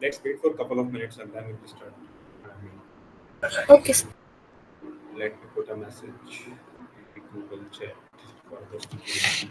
Let's wait for a couple of minutes and then we'll start. Okay, sir. Let me put a message in the Google chat for this to be.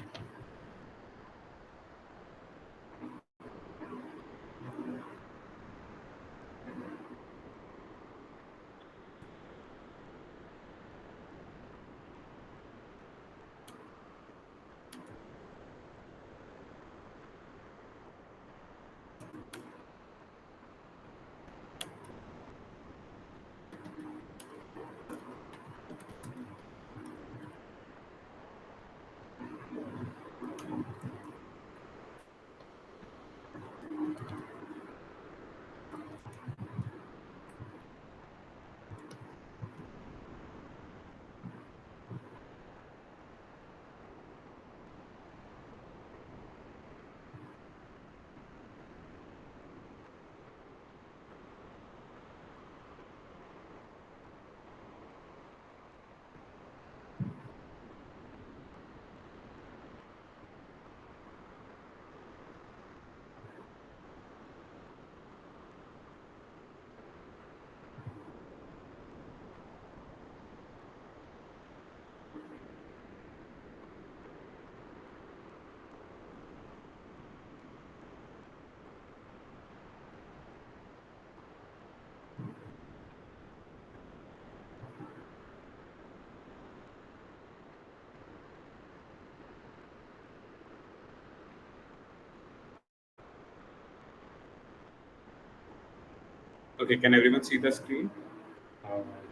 Okay, can everyone see the screen?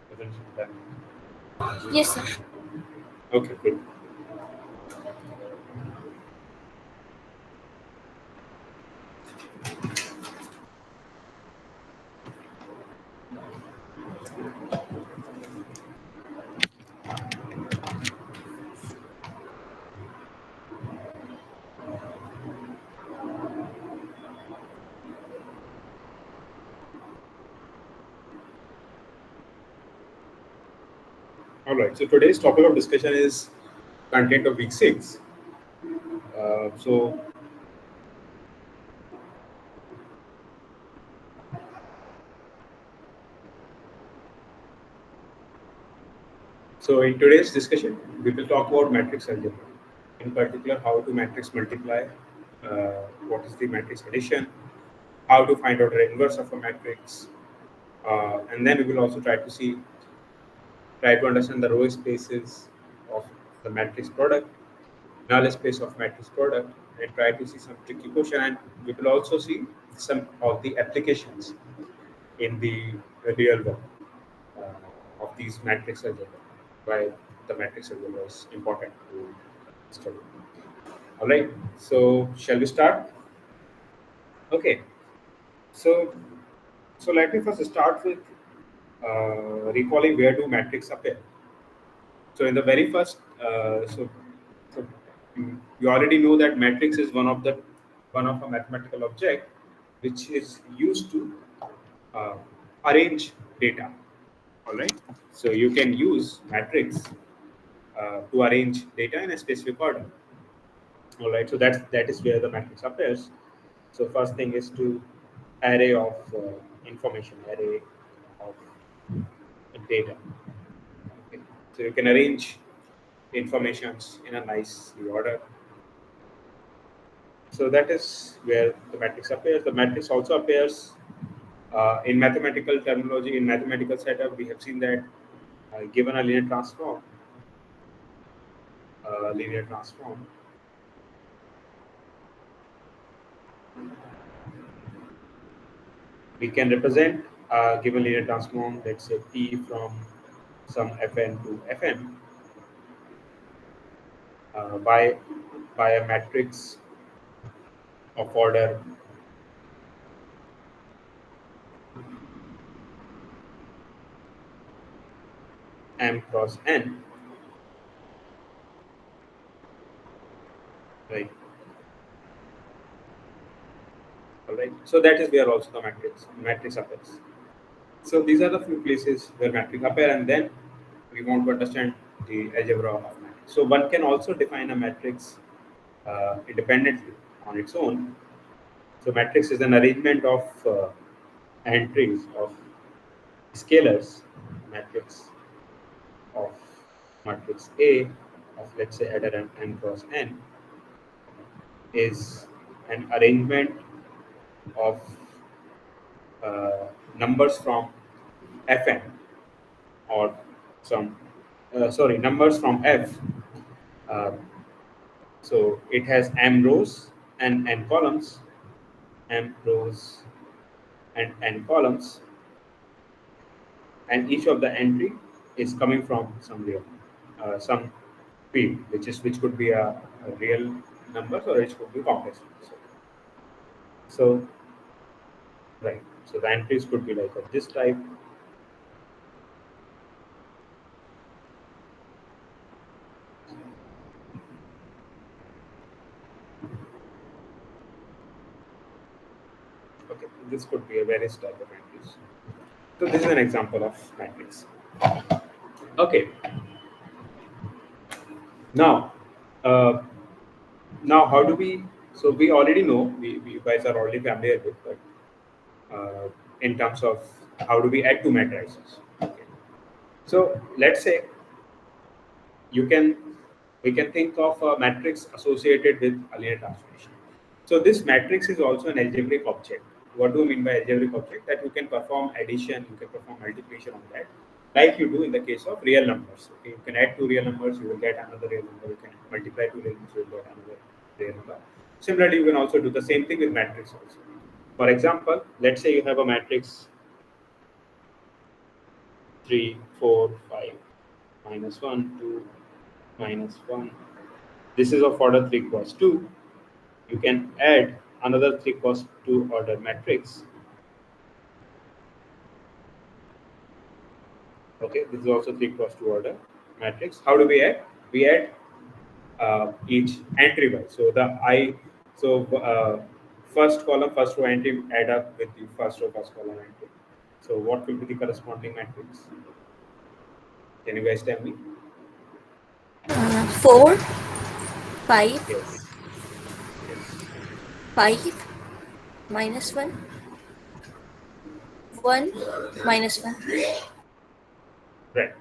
Doesn't show that. Yes, sir. Okay, good. All right. So today's topic of discussion is content of week 6. So in today's discussion, we will talk about matrix algebra. In particular, how to matrix multiply, what is the matrix addition, how to find out the inverse of a matrix, and then we will also try to understand the row spaces of the matrix product, null space of matrix product, and try to see some tricky question. And we will also see some of the applications in the real world of these matrix algebra, why the matrix algebra is important to study. All right, so shall we start? Okay, so let me first start with recalling where do matrix appear. So in the very first, so you already know that matrix is one of a mathematical object which is used to uh, arrange data. All right, so you can use matrix to arrange data in a specific order. All right, so that is where the matrix appears. So first thing is to array of information, array of data. Okay. So you can arrange informations in a nice order. So that is where the matrix appears. The matrix also appears in mathematical terminology. In mathematical setup, we have seen that given a linear transform, we can represent a given linear transform, let's say P from some Fn to Fn uh, by by a matrix of order m cross n, right? All right. So that is where also the matrix appears. So these are the few places where matrix appear, and then we want to understand the algebra of matrix. So one can also define a matrix independently on its own. So matrix is an arrangement of entries of scalars matrix of matrix A of, let's say, adder n cross n is an arrangement of numbers from Fn, or some numbers from F. Uh, so it has m rows and n columns, m rows and n columns, and each of the entry is coming from some field, which could be a real numbers, or it could be complex numbers. So right, so the entries could be like of this type. Okay, this could be a various type of entries. So this is an example of matrix. Okay, now uh, now how do we? So we already know, we guys are already familiar with, but in terms of how do we add two matrices? Okay. So let's say you can we can think of a matrix associated with a linear transformation. So this matrix is also an algebraic object. What do I mean by algebraic object? That you can perform addition, you can perform multiplication on that, like you do in the case of real numbers. Okay, you can add two real numbers, you will get another real number. You can multiply two real numbers, you will get another real number. Similarly, you can also do the same thing with matrix also. For example, let's say you have a matrix 3, 4, 5, minus 1, 2, minus 1. This is of order 3 cross 2. You can add another 3 cross 2 order matrix. Okay, this is also 3 cross 2 order matrix. How do we add? We add each entry wise. So the I, so first column, first row entry add up with the first row, first column entry. So what will be the corresponding matrix? Can you guys tell me? 4, 5, Yes. Yes. 5, minus 1, 1, minus 1. Right.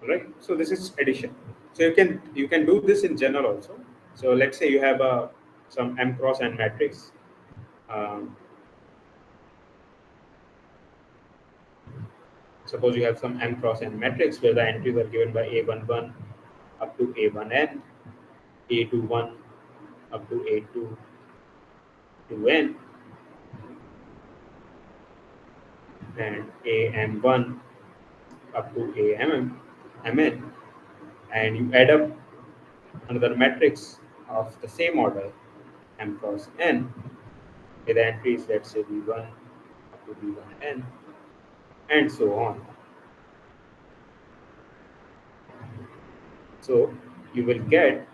Right. So this is addition. So you can do this in general also. So let's say you have a some m cross n matrix. Um, Suppose you have some m cross n matrix where the entries are given by a11 up to a1n, a21 up to a2 to n, and am1 up to mn, and you add up another matrix of the same order, m cross n, with entries, let's say v1 up to v1n, and so on. So you will get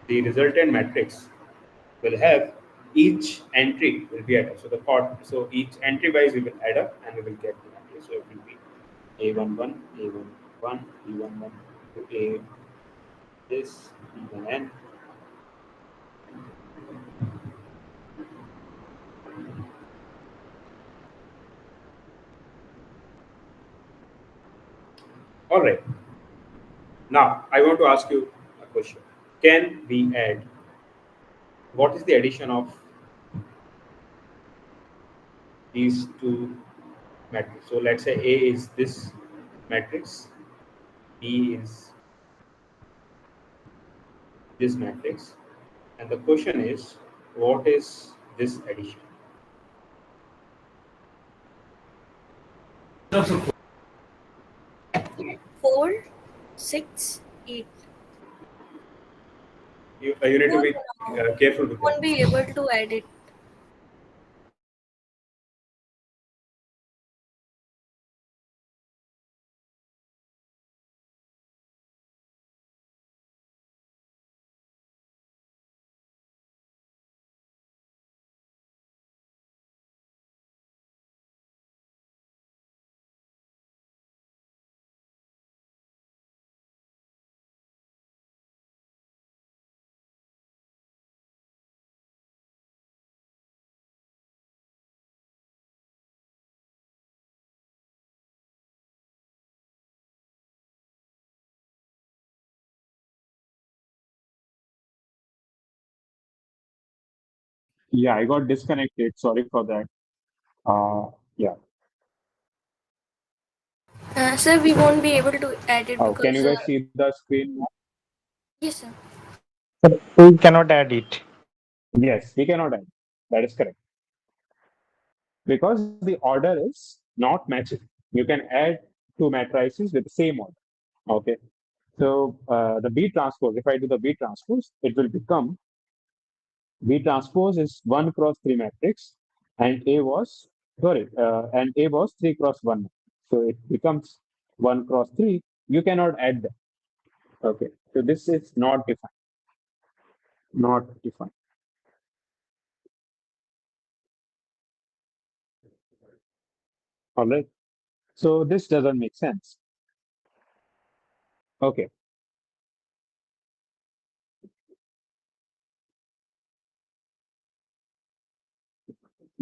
the resultant matrix will have each entry will be added up. So so each entry wise we will add up and we will get the matrix. So it will be a11, a11, b11 to a this b1n. All right. Now I want to ask you a question. Can we add? What is the addition of these two matrices? So let's say A is this matrix, B is this matrix, and the question is, what is this addition? 4, 6, 8. You need No, to be no, no. careful with that. Won't be able to add it. Yeah, I got disconnected. Sorry for that. Yeah. Sir, we won't be able to add it Oh, can because you guys see the screen now? yes, sir. We cannot add it. Yes, we cannot add. That is correct. Because the order is not matching. You can add two matrices with the same order. Okay. So the B transpose, if I do the B transpose, it will become B transpose is 1 cross 3 matrix, and and A was 3 cross 1. So it becomes 1 cross 3. You cannot add them. Okay. So this is not defined. Not defined. All right. So this doesn't make sense. Okay.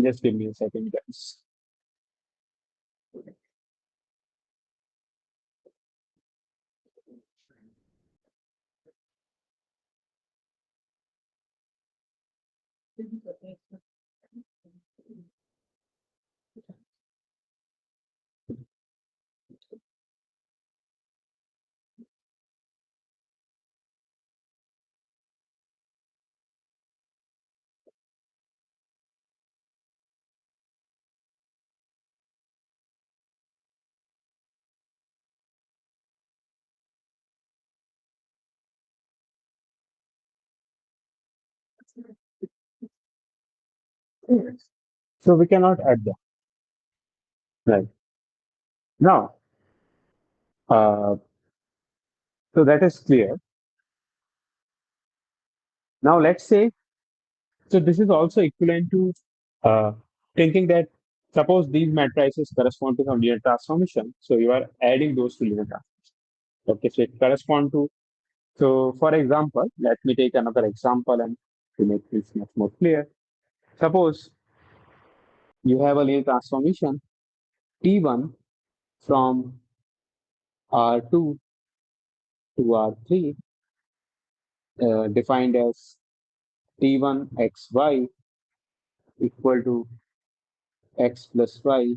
Just give me a second, guys. So we cannot add them. Right. Now, uh, so that is clear. Now let's say, so this is also equivalent to uh, thinking that suppose these matrices correspond to some linear transformation. So you are adding those to linear transformation. Okay, so it correspond to, so for example, let me take another example and to make this much more clear. Suppose you have a linear transformation T1 from R2 to R3 defined as T1 xy equal to x plus y,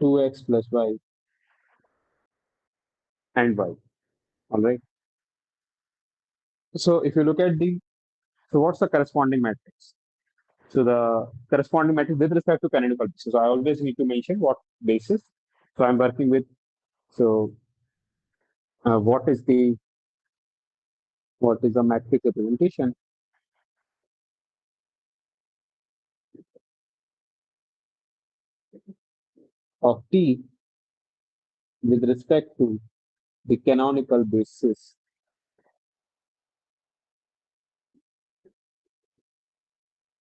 2x plus y, and y. All right. So if you look at the, so what's the corresponding matrix? So the corresponding matrix with respect to canonical basis. So I always need to mention what basis. So I'm working with. So what is the matrix representation of T with respect to the canonical basis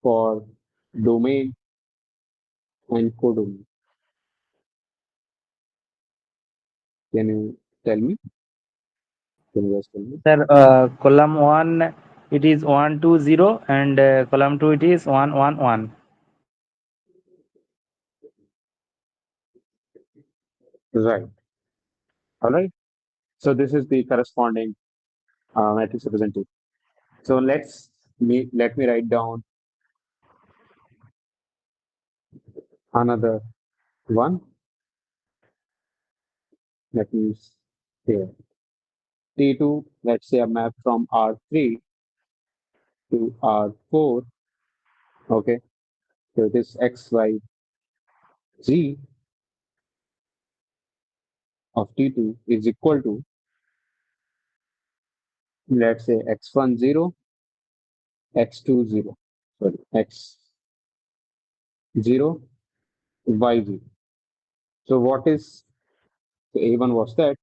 for domain and codomain? Can you tell me? Can you guys tell me? Sir, column 1 it is 1 2 0, and column 2 it is 1 1 1. Right. All right. So this is the corresponding matrix representation. So let me write down another one. Let me here T2. Let's say a map from R3 to R4. Okay. So this X Y Z of T2 is equal to, let's say, X10, X20. Sorry, X0, Y0. So what is, so A1 was that?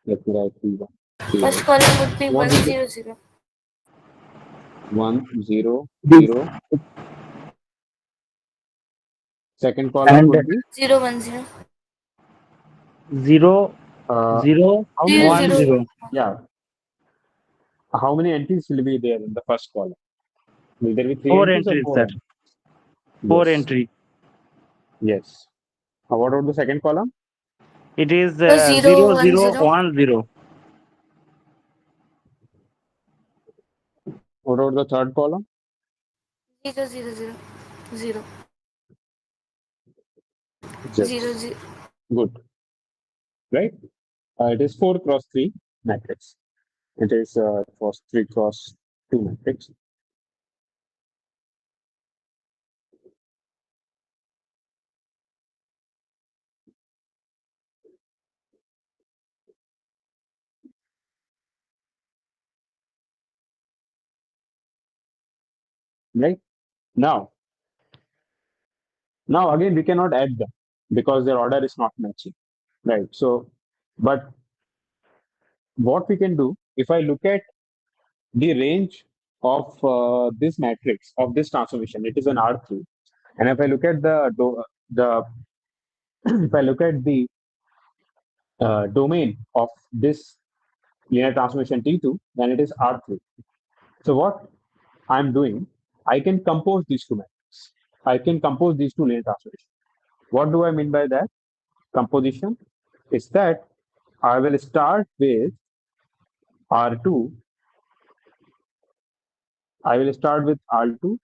Let me write B1 First here. column would be What one is the zero zero. 100? Second column And would be 010. 0 uh, 0 how many Zero 1 zero. entries? 0. Yeah, how many entries will be there in the first column? Will there be three 4 entries or entries, more sir. entries? 4 Yes, entry. yes. What about the second column? It is Zero 0 one 0 zero. 1 0. What about the third column? 0 0 0 0 Zero. 0 0. Good, right? It is 4 cross 3 matrix. It is was 3 cross 2 matrix. Right? Now, now again we cannot add them because their order is not matching. Right. So, but what we can do, if I look at the range of this matrix of this transformation, it is an R3. And if I look at the if I look at the domain of this linear transformation T2, then it is R3. So what I'm doing, I can compose these two matrices. I can compose these two linear transformations. What do I mean by that? Composition is that I will start with R2. I will start with R2.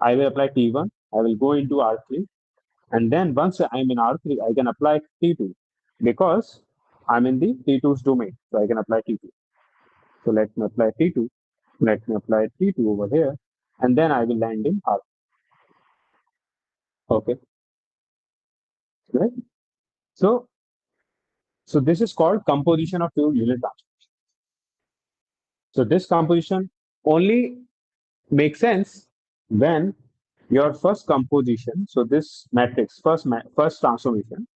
I will apply T1. I will go into R3. And then once I'm in R3, I can apply T2 because I'm in the T2's domain. So I can apply T2. So let me apply T2. Let me apply T2 over here. And then I will land in R. Okay. Right. So, so this is called composition of two unit transformations. So this composition only makes sense when your first composition, so this matrix, first transformation,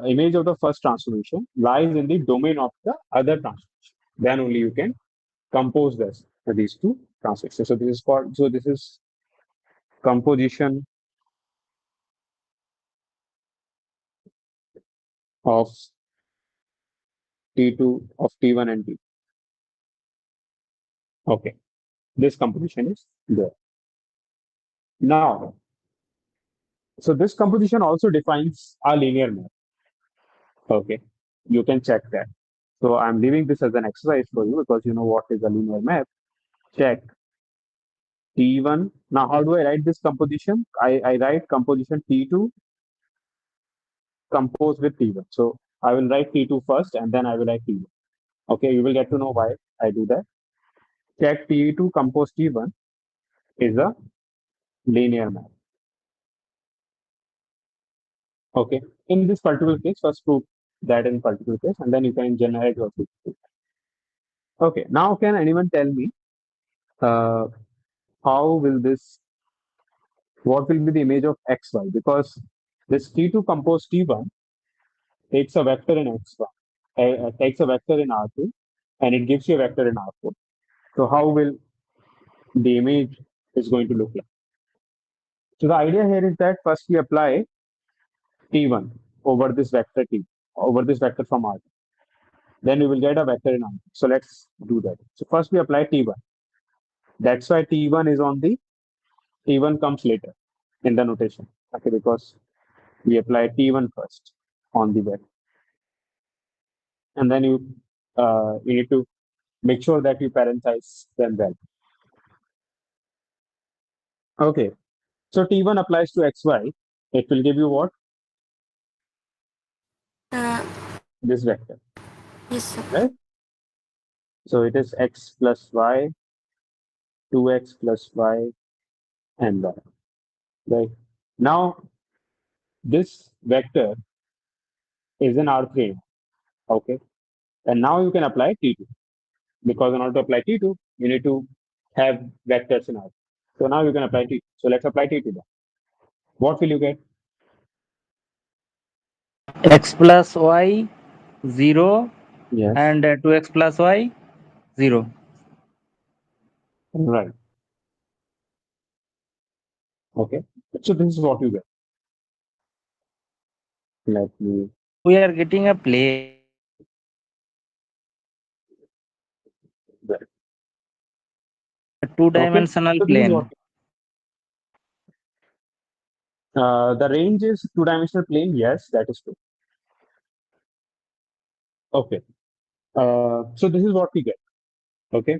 image of the first transformation lies in the domain of the other transformation. Then only you can compose this these two transformations. So this is called. So this is composition of T2 of T1 and T. Okay, this composition is there. Now, so this composition also defines a linear map. Okay, you can check that. So I'm leaving this as an exercise for you because you know what is a linear map. Check T1. Now, how do I write this composition? I write composition T2 composed with T1. So I will write T2 first and then I will write T1. Okay, you will get to know why I do that. Check T2 composed T1 is a linear map. Okay, in this particular case, first prove that in particular case, and then you can generate your proof. Okay, now can anyone tell me uh, how will this, what will be the image of xy? Because this T2 composed T1 takes a vector in x1, takes a vector in R2, and it gives you a vector in R4. So how will the image is going to look like? So the idea here is that first we apply T1 over this vector T, over this vector from R2. Then we will get a vector in R2. So let's do that. So first we apply T1. That's why T1 is on the, T1 comes later in the notation. Okay, because we apply T1 first on the vector. And then you need to make sure that you parenthesize them well. Okay, so T1 applies to xy. It will give you what? Uh, This vector, yes, sir. right? So it is x plus y, 2x plus y, and y. Right. Now, this vector is in R3. Okay. And now you can apply T2. Because in order to apply T2, you need to have vectors in R. So now you can apply T2. So let's apply T2 then. What will you get? X plus y 0 Yes. and 2x plus y 0. Right. Okay. So this is what you get. Let me. We are getting a plane. Right. A two Okay. dimensional So this is what. plane. The range is two-dimensional plane. Yes, that is true. Okay. So this is what we get. Okay.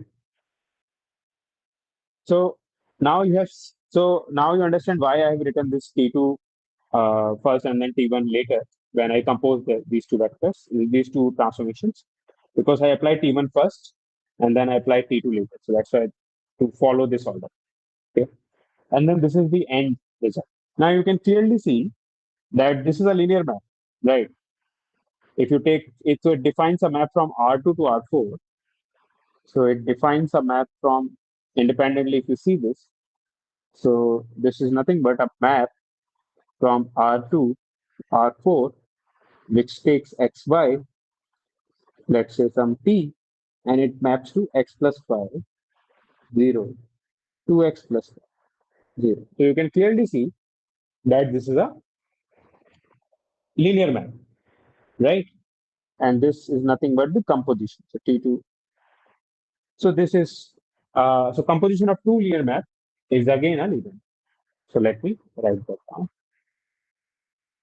So now you understand why I have written this T2 first and then T1 later when I compose these two vectors, these two transformations, because I applied T1 first and then I applied T2 later. So that's why to follow this order. Okay. And then this is the end result. Now you can clearly see that this is a linear map, right? If you take it, so it defines a map from R2 to R4. So it defines a map from independently, if you see this. So this is nothing but a map from R2 R4, which takes xy, let's say some t, and it maps to x plus 5, 0, 2x plus 5, 0. So you can clearly see that this is a linear map, right? And this is nothing but the composition. So T2. So this is, so composition of two linear map is again a linear. So let me write that down.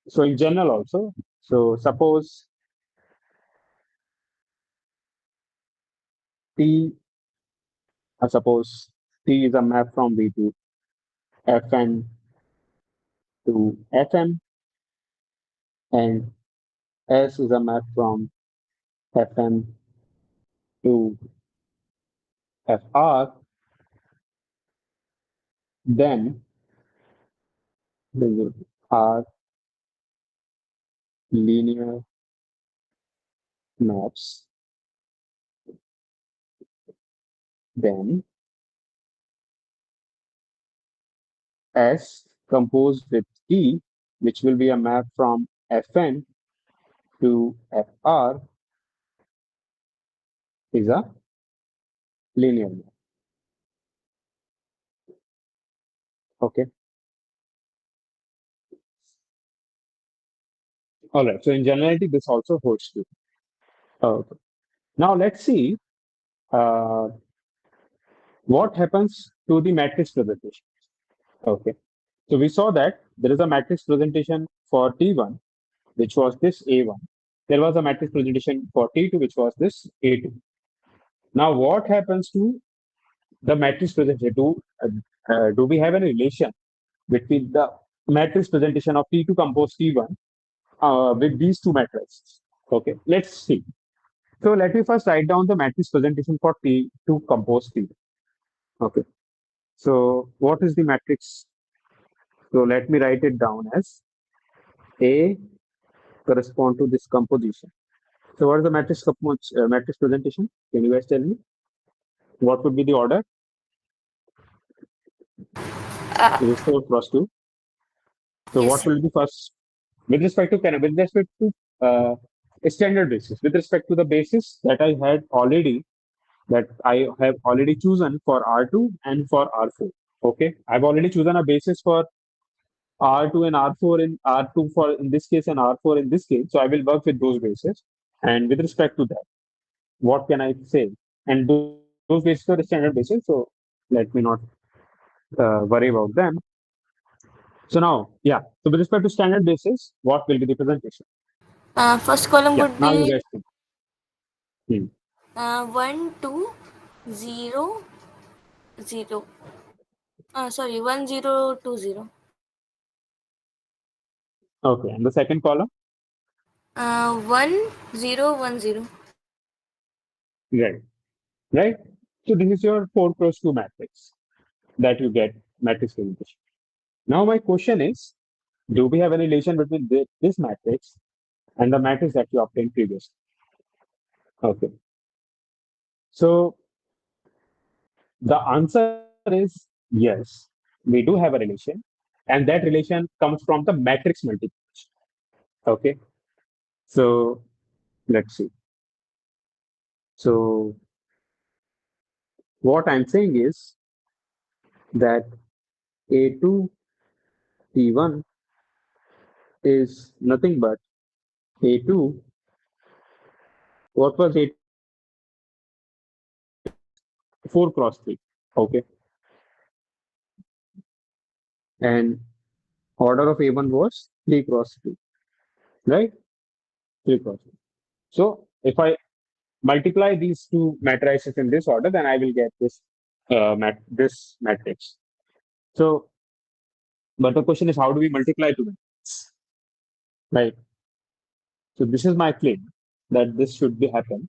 So in general also, so suppose T, suppose T is a map from V to Fn to Fm, and S is a map from Fm to Fr, then there are linear maps, then S composed with T, which will be a map from Fn to Fr, is a linear map. Okay. All right. So in generality, this also holds true. Okay. Now let's see uh, what happens to the matrix presentation. Okay. So we saw that there is a matrix presentation for T1, which was this A1. There was a matrix presentation for T2, which was this A2. Now, what happens to the matrix presentation? Do we have any relation between the matrix presentation of T2 composed T1 with these two matrices? Okay, let's see. So let me first write down the matrix presentation for T2 composed T1. Okay, so what is the matrix? So let me write it down as A correspond to this composition. So what is the matrix presentation? Can you guys tell me? What would be the order? It is 4 cross 2. So Yes, what sir. will be first? With respect to a standard basis, with respect to the basis that I have already chosen for R2 and for R4. Okay, I've already chosen a basis for R2 and R4 in R2 for in this case and R4 in this case. So I will work with those bases. And with respect to that, what can I say? And those bases are the standard bases. So let me not worry about them. So now, yeah. So with respect to standard basis, what will be the presentation? First column Yeah. would Now you be guys can. Hmm. 1, 2, 0, 0. Sorry, 1, 0, 2, 0. Okay. And the second column, 1, 0, 1, 0. right? Right. So this is your 4 cross 2 matrix that you get matrix presentation. Now my question is, do we have any relation between this matrix and the matrix that you obtained previously? Okay. So the answer is yes, we do have a relation, and that relation comes from the matrix multiplication. Okay. So let's see. So what I'm saying is that A2 T1 is nothing but A2. What was A2 before? 4 cross 3. Okay. And order of A1 was 3 cross 3, right? 3 cross 3. So if I multiply these two matrices in this order, then I will get this this matrix. So, but the question is, how do we multiply to it? Right. So this is my claim that this should be happen.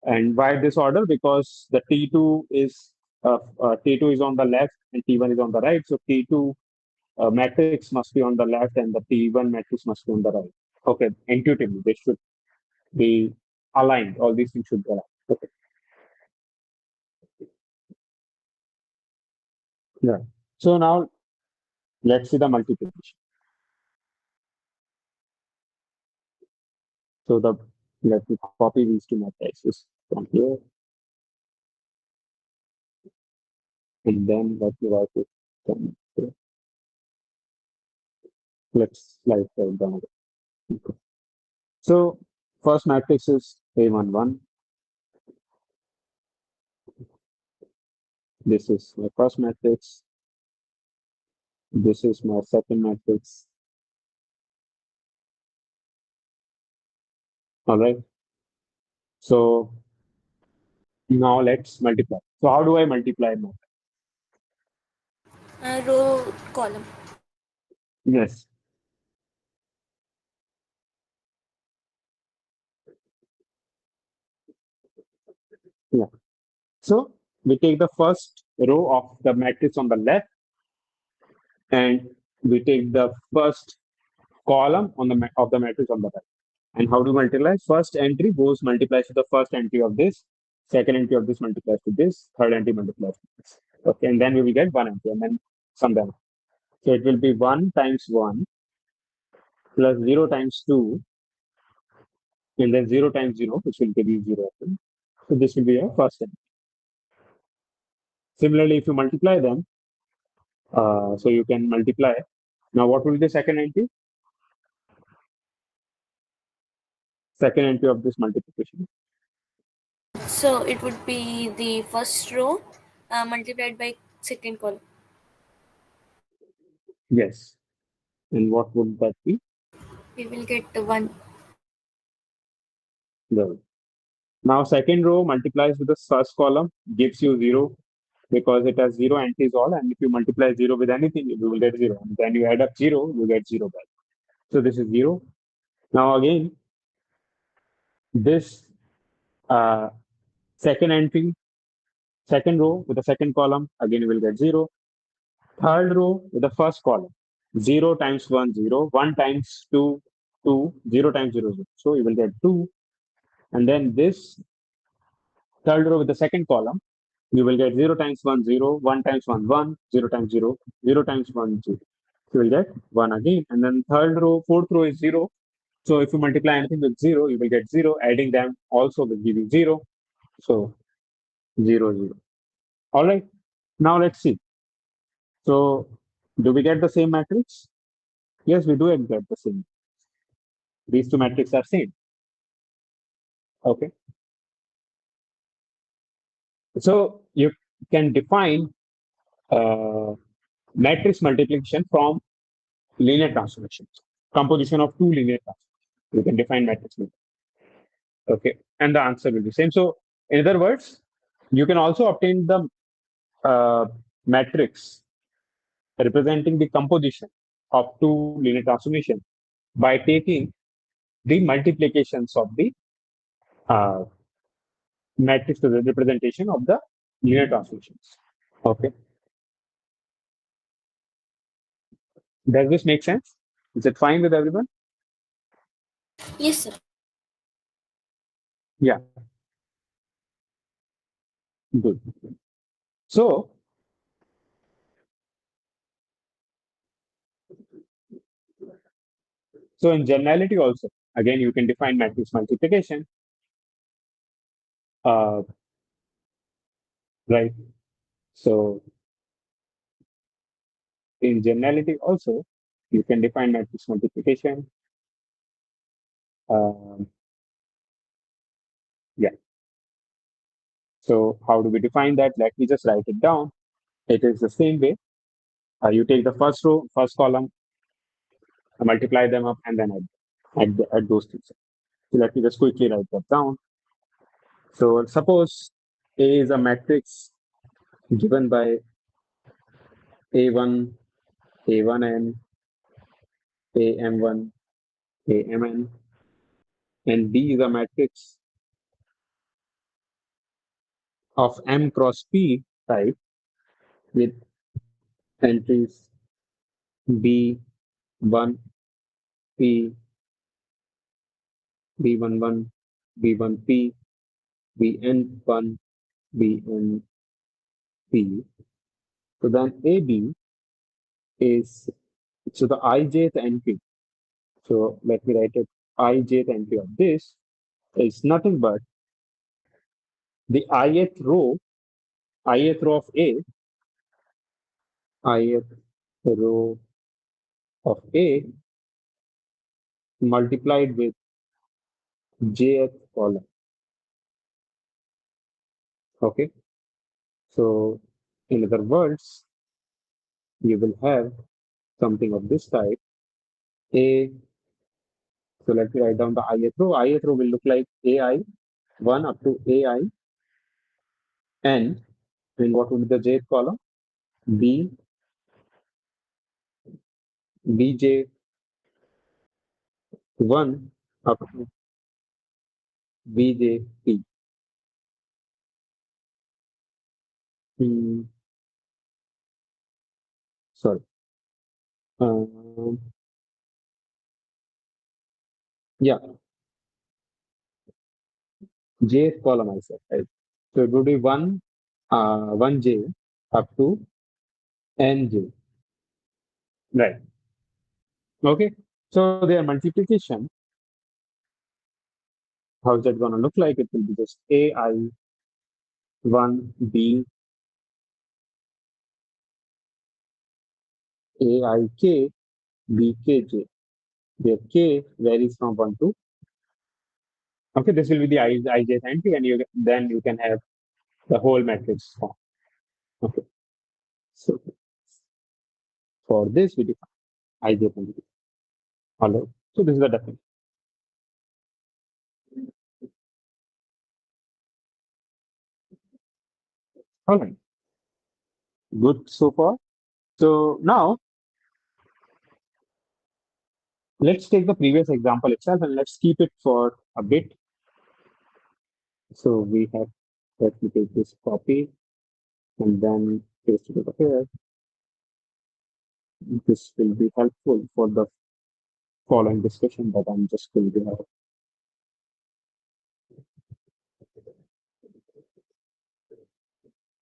And why this order? Because the T2 is on the left and T1 is on the right. So T2 matrix must be on the left and the T1 matrix must be on the right. Okay, intuitively they should be aligned. All these things should be aligned. Okay. Yeah. So now let's see the multiplication. So let me copy these two matrices from here, and then let me write it from here. Let's slide that down. Okay. So first matrix is A11. This is my first matrix. This is my second matrix. All right. So now let's multiply. So how do I multiply now? Row column. Yes. Yeah. So we take the first row of the matrix on the left, and we take the first column on of the matrix on the right. And how do we multiply? First entry goes multiplies to the first entry of this, second entry of this multiplies to this, third entry multiplies to this. Okay, and then we will get one entry and then sum them. So it will be 1 times 1 plus 0 times 2, and then 0 times 0, which will give you 0. So this will be your first entry. Similarly, if you multiply them, so you can multiply. Now, what will be the second entry? Second entry of this multiplication. So it would be the first row multiplied by second column. Yes. And what would that be? We will get 1. The Now, second row multiplies with the first column, gives you 0 because it has 0 entries all. And if you multiply 0 with anything, you will get 0. And then you add up 0, you get 0 back. So this is 0. Now, again, this second entry, second row with the second column, again, you will get 0. Third row with the first column, 0 times 1, 0. 1 times 2, 2. 0 times 0, 0. So you will get 2. And then this third row with the second column, you will get 0 times 1, 0, 1 times 1, 1, 0 times 0, 0 times 1, 0. So you will get 1 again. And then third row, fourth row is 0. So if you multiply anything with 0, you will get 0. Adding them also will give you 0. So 0, 0. All right. Now let's see. So do we get the same matrix? Yes, we do get the same. These two matrices are same. Okay. So you can define matrix multiplication from linear transformations, composition of two linear transformations. You can define matrix multiplication. Okay, and the answer will be same. So in other words, you can also obtain the matrix representing the composition of two linear transformations by taking the multiplications of the uh, matrix to the representation of the linear transformations. Okay. Does this make sense? Is it fine with everyone? Yes, sir. Yeah. Good. So, in generality also, again, you can define matrix multiplication, uh, right? So, in generality also, you can define matrix multiplication. Um, yeah. So, how do we define that? Let me just write it down. It is the same way. You take the first row, first column, multiply them up, and then add those things. So, let me just quickly write that down. So, suppose A is a matrix given by A1, A1n, AM1, AMN, and B is a matrix of M cross P type with entries B1, P, B11, B1P, Bn1, Bnp. So then AB is, so the ijth entry. So let me write it. Ijth entry of this is nothing but the ith row of A, ith row of A multiplied with jth column. Okay. So in other words, you will have something of this type. A, so let me write down the ith row. Ith row will look like AI 1 up to AI n. And what would be the jth column? B, Bj 1 up to Bjp. Hmm, sorry. Um, yeah, jth column I said, right? So it would be 1j up to nj. Right. Okay. So their multiplication, how is that going to look like? It will be just AI 1B AIK BKJ, where K varies from 1 to. Okay, this will be the ijth entry, and then you can have the whole matrix form. Okay, so for this we define ijth entry. All right. So this is the definition. All right. Good so far. So now let's take the previous example itself and let's keep it for a bit. So we have, let me take this copy and then paste it over here. This will be helpful for the following discussion that I'm just going to have.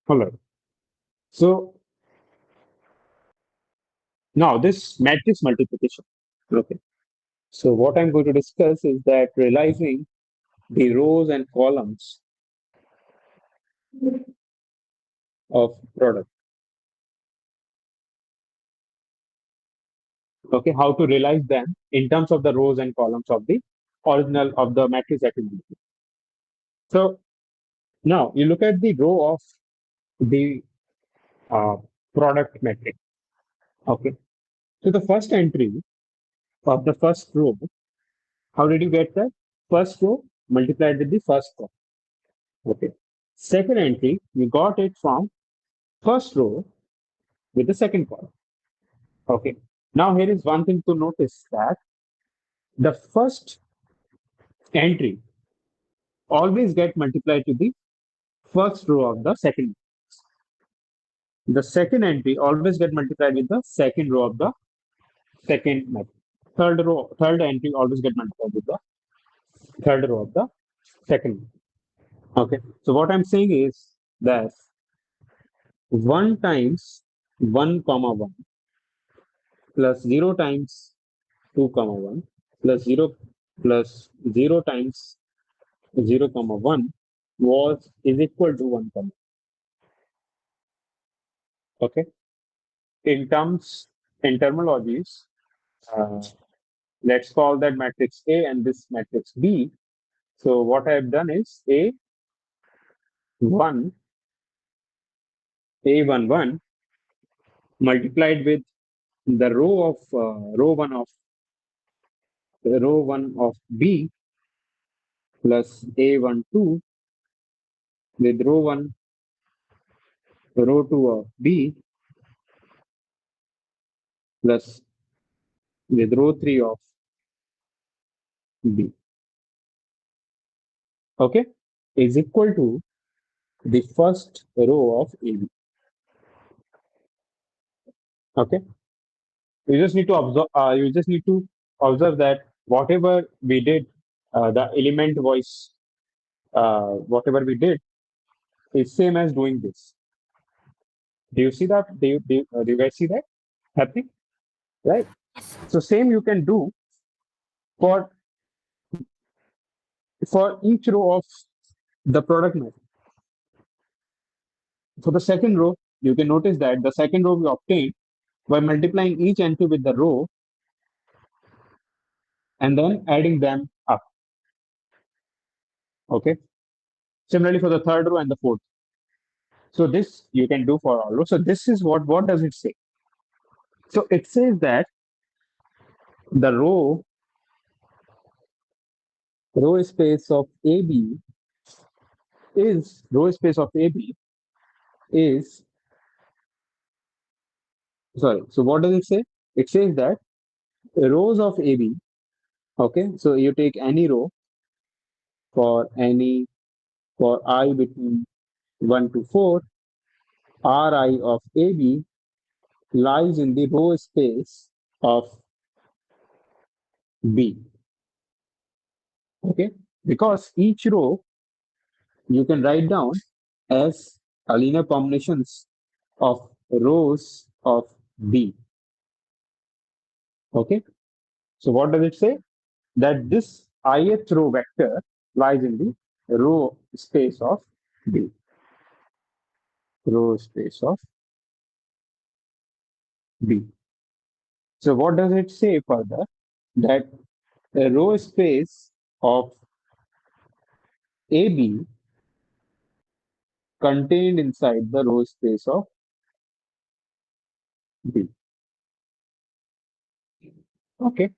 All right. So now this matrix multiplication. Okay. So what I'm going to discuss is that realizing the rows and columns of product. Okay, how to realize them in terms of the rows and columns of the original of the matrix that we need. So now you look at the row of the uh, product matrix. Okay, so the first entry of the first row, how did you get that? First row multiplied with the first row. Okay, second entry, you got it from first row with the second column. Okay, now here is one thing to notice that the first entry always get multiplied to the first row of the second. The second entry always get multiplied with the second row of the second matrix. Third entry always get multiplied with the third row of the second. Okay. So what I'm saying is that 1 times 1 comma 1 plus 0 times 2 comma 1 plus 0 times 0 comma 1 was is equal to 1 comma. Okay. In terminologies, uh, let's call that matrix A and this matrix B. So what I have done is A1 A11 multiplied with the row one of B plus A12 with row one row 2 of B plus with row 3 of B, okay, is equal to the first row of AB. Okay, you just need to observe. You just need to observe that whatever we did, the element voice, whatever we did is same as doing this. Do you see that? Do you guys see that happening? Right. Yes. So same you can do for each row of the product matrix. For the second row, you can notice that the second row we obtain by multiplying each entry with the row and then adding them up. Okay. Similarly for the third row and the fourth. So this you can do for all rows. So this is what does it say? So it says that the row space of AB is sorry. So what does it say? It says that rows of AB. Okay. So you take any row for I between 1 to 4, Ri of AB lies in the row space of B. Okay, because each row you can write down as a linear combinations of rows of B. Okay, so what does it say? That this ith row vector lies in the row space of B. Row space of B. So what does it say further? That a row space of AB contained inside the row space of B. Okay,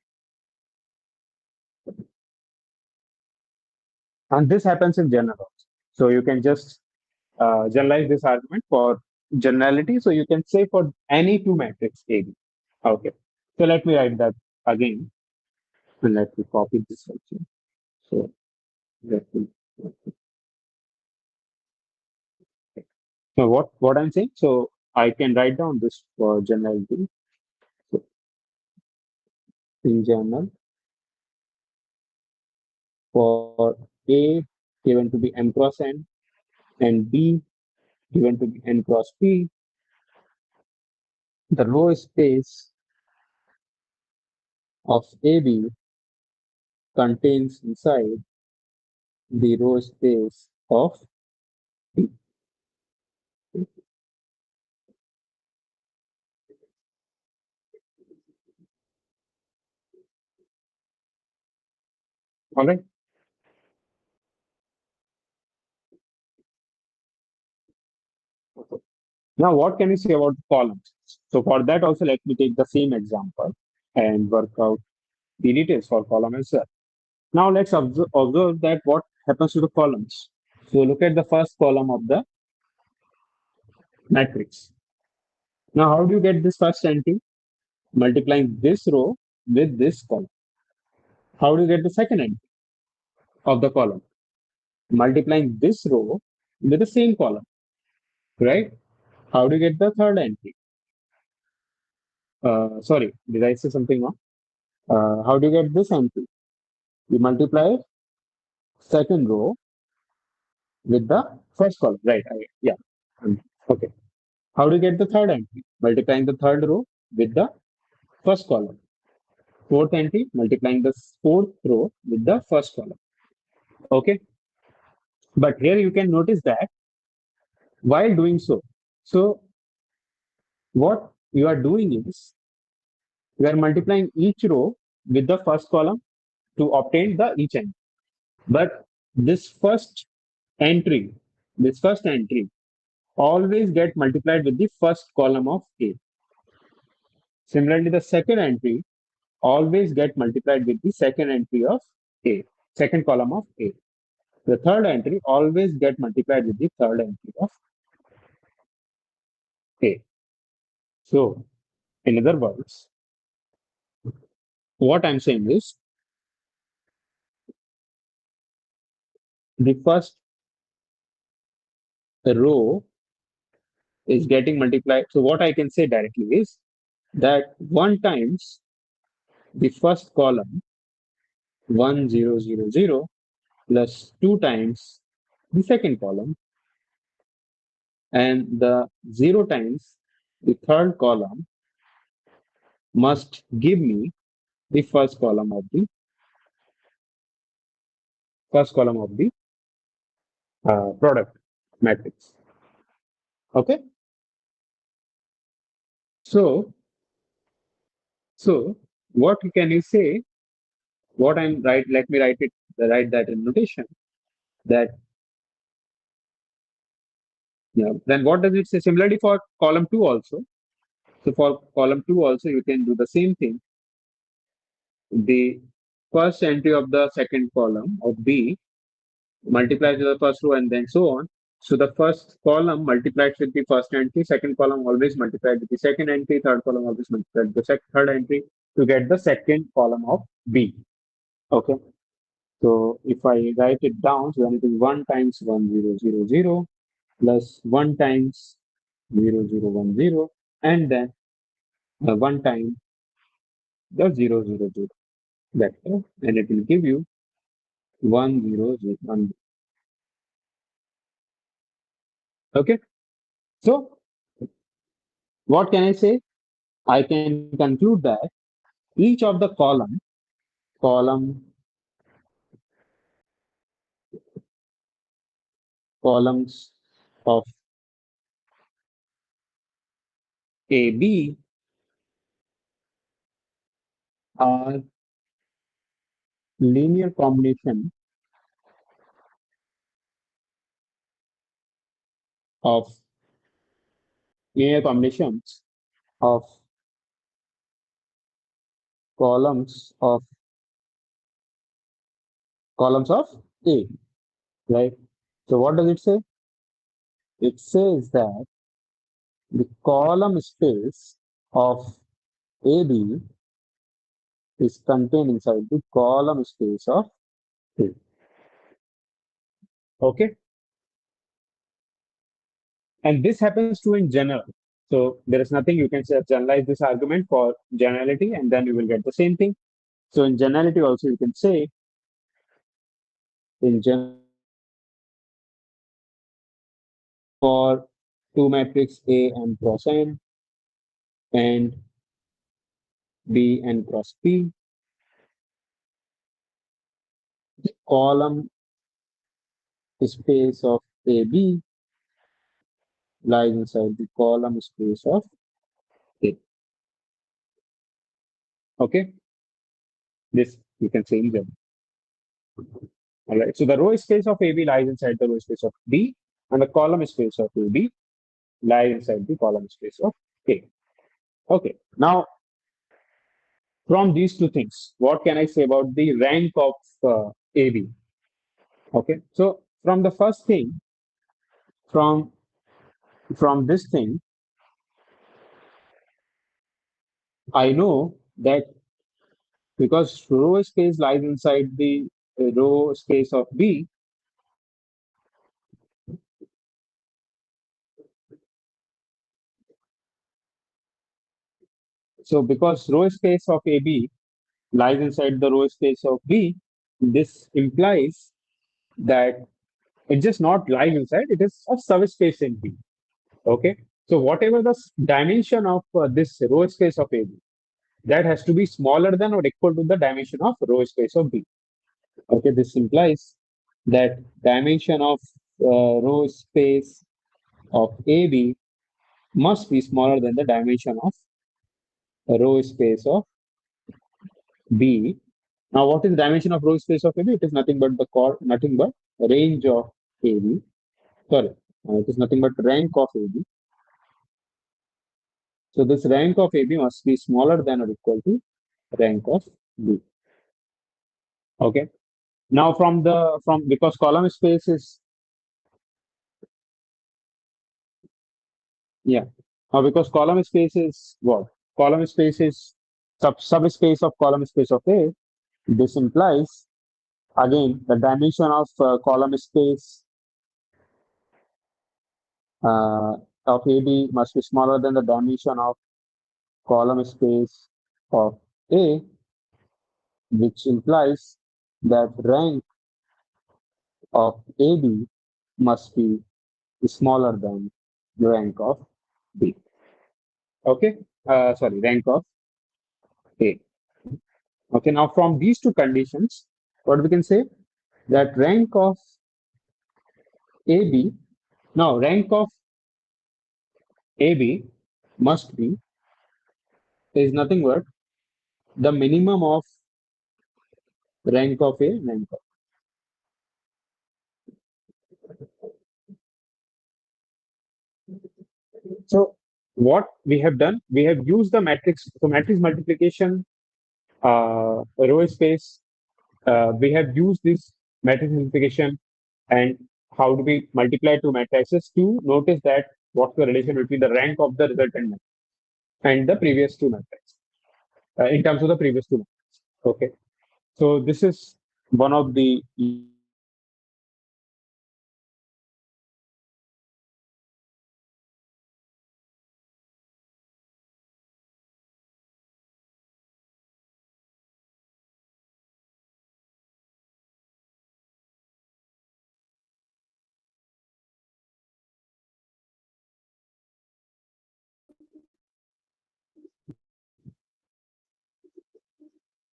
and this happens in general also. So you can just generalize this argument for generality. So you can say for any two matrix AB. Okay, so let me write that again, and let me copy this also. So let me. So what I'm saying? So I can write down this for generality. So in general, for A given to be n cross n and B given to be n cross P, the row space of AB contains inside the row space of P. All right. Now, what can you say about columns? So for that also, let me take the same example and work out the details for column as well. Now let's observe that what happens to the columns. So look at the first column of the matrix. Now, how do you get this first entry? Multiplying this row with this column. How do you get the second entry of the column? Multiplying this row with the same column, right? How do you get the third entry? Sorry, did I say something wrong? How do you get this entry? You multiply second row with the first column, right? Yeah. Okay. How do you get the third entry? Multiplying the third row with the first column. Fourth entry, multiplying the fourth row with the first column. Okay. But here you can notice that while doing so what you are doing is you are multiplying each row with the first column to obtain the each entry. But this entry, this first entry always get multiplied with the first column of A. Similarly, the second entry always get multiplied with the second entry of A, second column of A. The third entry always get multiplied with the third entry of A. So, in other words, what I'm saying is the first row is getting multiplied. So, what I can say directly is that 1 times the first column 1000 plus 2 times the second column and the 0 times the third column must give me the first column of the product matrix. Okay. So, so what can you say? What I'm right? Let me write that in notation. That yeah. Then what does it say? Similarly for column two also. So for column two also, you can do the same thing. The first entry of the second column of B multiplies with the first row and then so on. So the first column multiplied with the first entry, second column always multiplied with the second entry, third column always multiplied with the third entry to get the second column of B. Okay. So if I write it down, so then it is 1 times 1000 plus 1 times 0010 and then 1 time the 000 vector and it will give you 1001. Okay. So what can I say? I can conclude that each of the column, columns of AB are linear combination of linear combinations of columns of columns of A, right? So what does it say? It says that the column space of AB is contained inside the column space of A. Okay, and this happens to in general. So there is nothing you can say generalize this argument for generality, and then you will get the same thing. So in generality also you can say in generality for two matrix A n cross n and B n cross P, the column space of AB lies inside the column space of A. Okay, this you can say in general. All right. So the row space of AB lies inside the row space of B, and the column space of AB lies inside the column space of A. Okay. Now, from these two things, what can I say about the rank of AB? Okay. So from the first thing, from this thing, I know that because row space lies inside the row space of B, so because row space of AB lies inside the row space of B, this implies that it's just not lies inside, it is a subspace in B. Okay. So whatever the dimension of this row space of AB, that has to be smaller than or equal to the dimension of row space of B. Okay. This implies that dimension of row space of AB must be smaller than the dimension of row space of B. Now, what is the dimension of row space of AB? It is nothing but nothing but range of AB. Sorry, it is nothing but rank of AB. So this rank of AB must be smaller than or equal to rank of B. Okay. Now because column space is yeah. Because column space is what? Column space is subspace of column space of A. This implies again the dimension of column space uh, of AB must be smaller than the dimension of column space of A, which implies that rank of AB must be smaller than the rank of B. Okay, sorry, rank of A. Okay, now from these two conditions, what we can say that rank of AB, now rank of AB must be is nothing but the minimum of rank of A rank of. So what we have done, we have used the matrix, so matrix multiplication, row space. We have used this matrix multiplication and how do we multiply two matrices to notice that what's the relation between the rank of the resultant matrix and the previous two matrices in terms of the previous two matrices. Okay, so this is one of the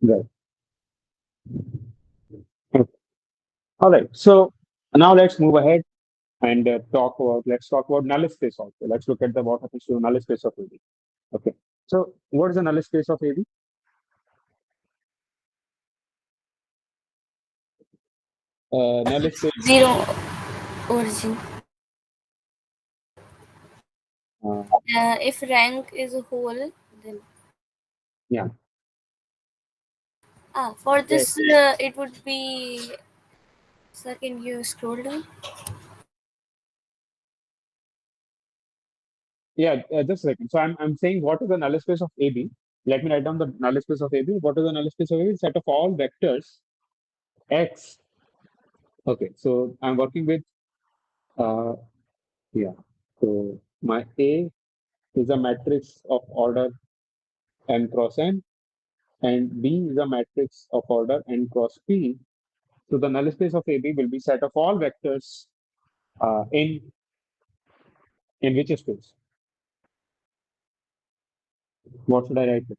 right. All right. So now let's move ahead and let's talk about null space also. Let's look at the what happens to null space of AB. Okay. So what is the null space of AB? Null space. Zero origin. Uh, If rank is a whole, then yeah. for Yes. this it would be. Sir, can you scroll down? Yeah. Just a second. So I'm saying what is the null space of AB? Let me write down the null space of AB. What is the null space of AB? Set of all vectors X. Okay. So I'm working with uh, yeah. So my A is a matrix of order n cross n, and B is a matrix of order n cross p. So the null space of AB will be set of all vectors in which space? What should I write? It?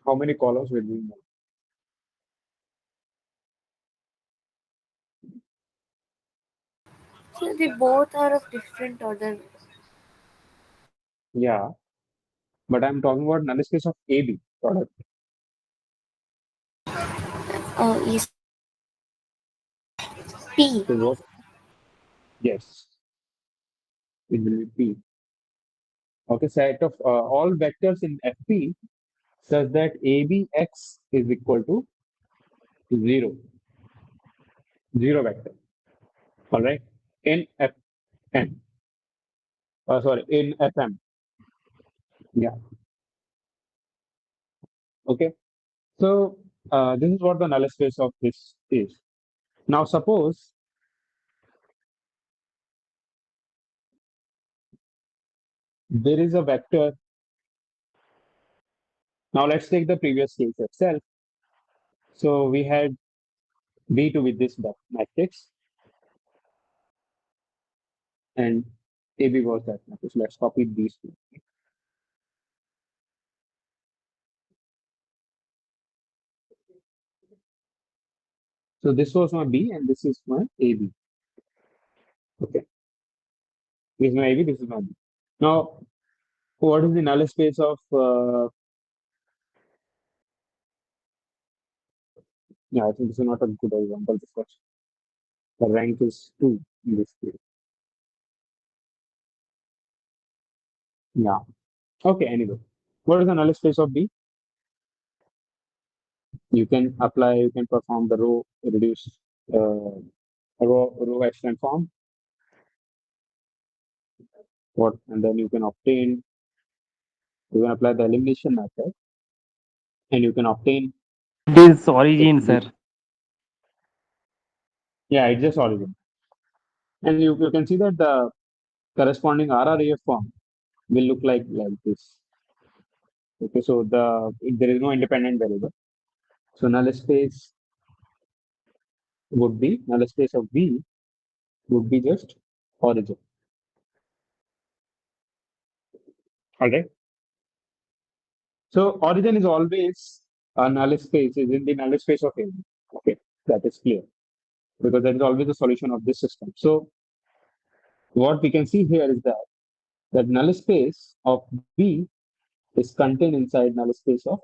How many columns will we have? So they both are of different order. Yeah, but I'm talking about null space of AB product. Yes, P. So what? Yes, it will be P. Okay, set of all vectors in FP such that ABX is equal to 0, 0 vector. All right, in FN. Sorry, in FM. Yeah. Okay. So this is what the null space of this is. Now suppose there is a vector. Now let's take the previous case itself. So we had B2 with this matrix and AB was that matrix. Let's copy these two. So this was my B and this is my AB. Okay. This is my AB, this is my B. Now, what is the null space of yeah, I think this is not a good example because the rank is 2 in this case. Yeah. Okay, anyway. What is the null space of B? You can apply, you can perform the row reduce uh, row extend form. What, and then you can apply the elimination method, and you can obtain It is the, origin, the sir. yeah, it's just origin. And you can see that the corresponding RRAF form will look like this. Okay, so there is no independent variable. So null space of B would be just origin. All right. So origin is always a null space, is in the null space of A. Okay, that is clear because that is always the solution of this system. So what we can see here is that null space of B is contained inside null space of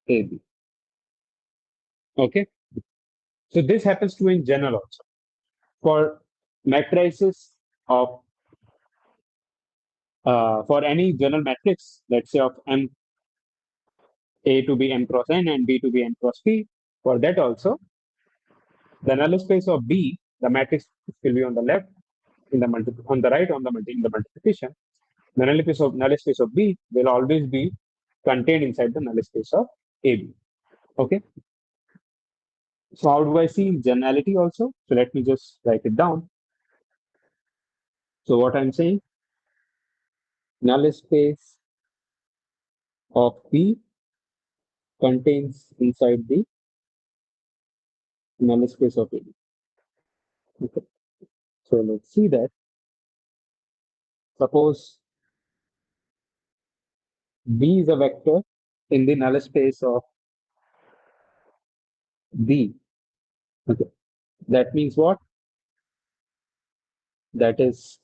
AB. Okay, so this happens to in general also for matrices of for any general matrix, let's say of M A to be M cross N and B to be N cross P. For that also, the null space of B, the matrix will be on the left, on the right in the multiplication. The null space of B will always be contained inside the null space of AB. Okay. So how do I see generality also? So let me just write it down. So what I'm saying, null space of B contains inside the null space of AB. Okay. So let's see that. Suppose B is a vector in the null space of B. Okay. That means what? That is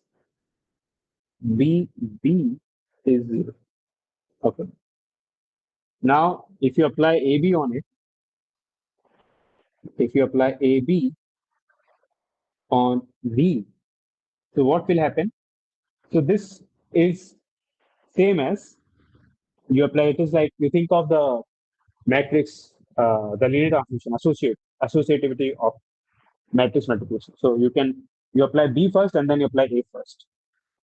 B is 0. Okay. Now, if you apply AB on it, if you apply AB on B, so what will happen? So this is same as you apply it is like you think of the matrix, the linear transformation, associativity of matrix multiplication. So you apply B first and then you apply A first.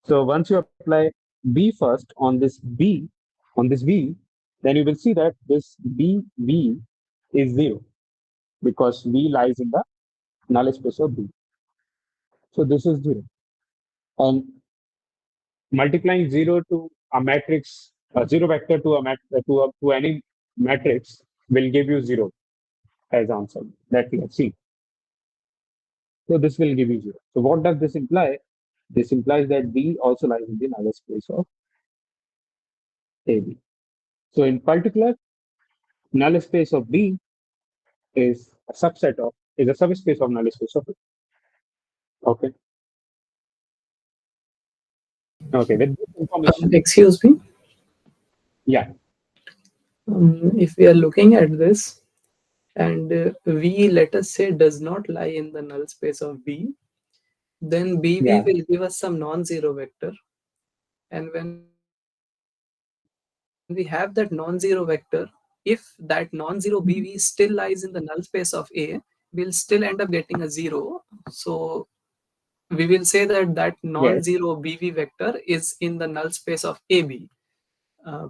So once you apply B first on this B, then you will see that this B is 0 because B lies in the null space of B. So this is 0. And multiplying 0 to a matrix, a 0 vector to to any matrix will give you 0 as answer. That we have seen. So this will give you 0. So what does this imply? This implies that B also lies in the null space of AB. So in particular, null space of B is a subspace of null space of A. Okay. Okay. With this information, Excuse me. yeah, If we are looking at this and V, let us say, does not lie in the null space of B, then BV yeah, will give us some non-zero vector. And when we have that non-zero vector, if that non-zero BV still lies in the null space of A, we'll still end up getting a 0. So we will say that non-zero BV vector yes. is in the null space of AB.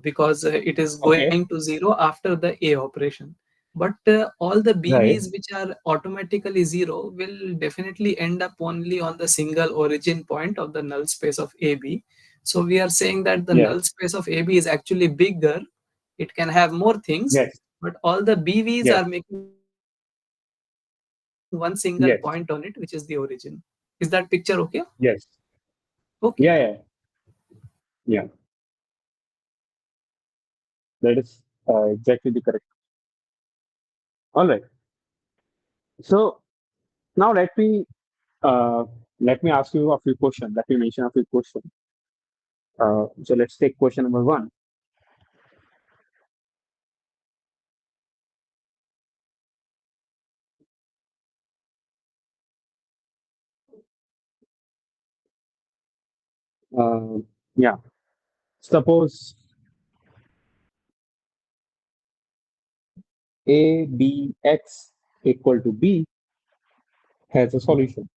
Because it is going to Okay. 0 after the A operation. But all the BVs Right. which are automatically 0 will definitely end up only on the single origin point of the null space of AB. So we are saying that the null Yes. space of AB is actually bigger. It can have more things, Yes. but all the BVs are Yes. making one single point on it, which is the origin. Is Yes. that picture okay? Yes. Okay. Yeah. Yeah. Yeah. That is exactly the correct. All right. So now uh, let me ask you a few questions. Let me mention a few questions. So let's take question number one. Uh, yeah. Suppose A, B, X equal to B has a solution.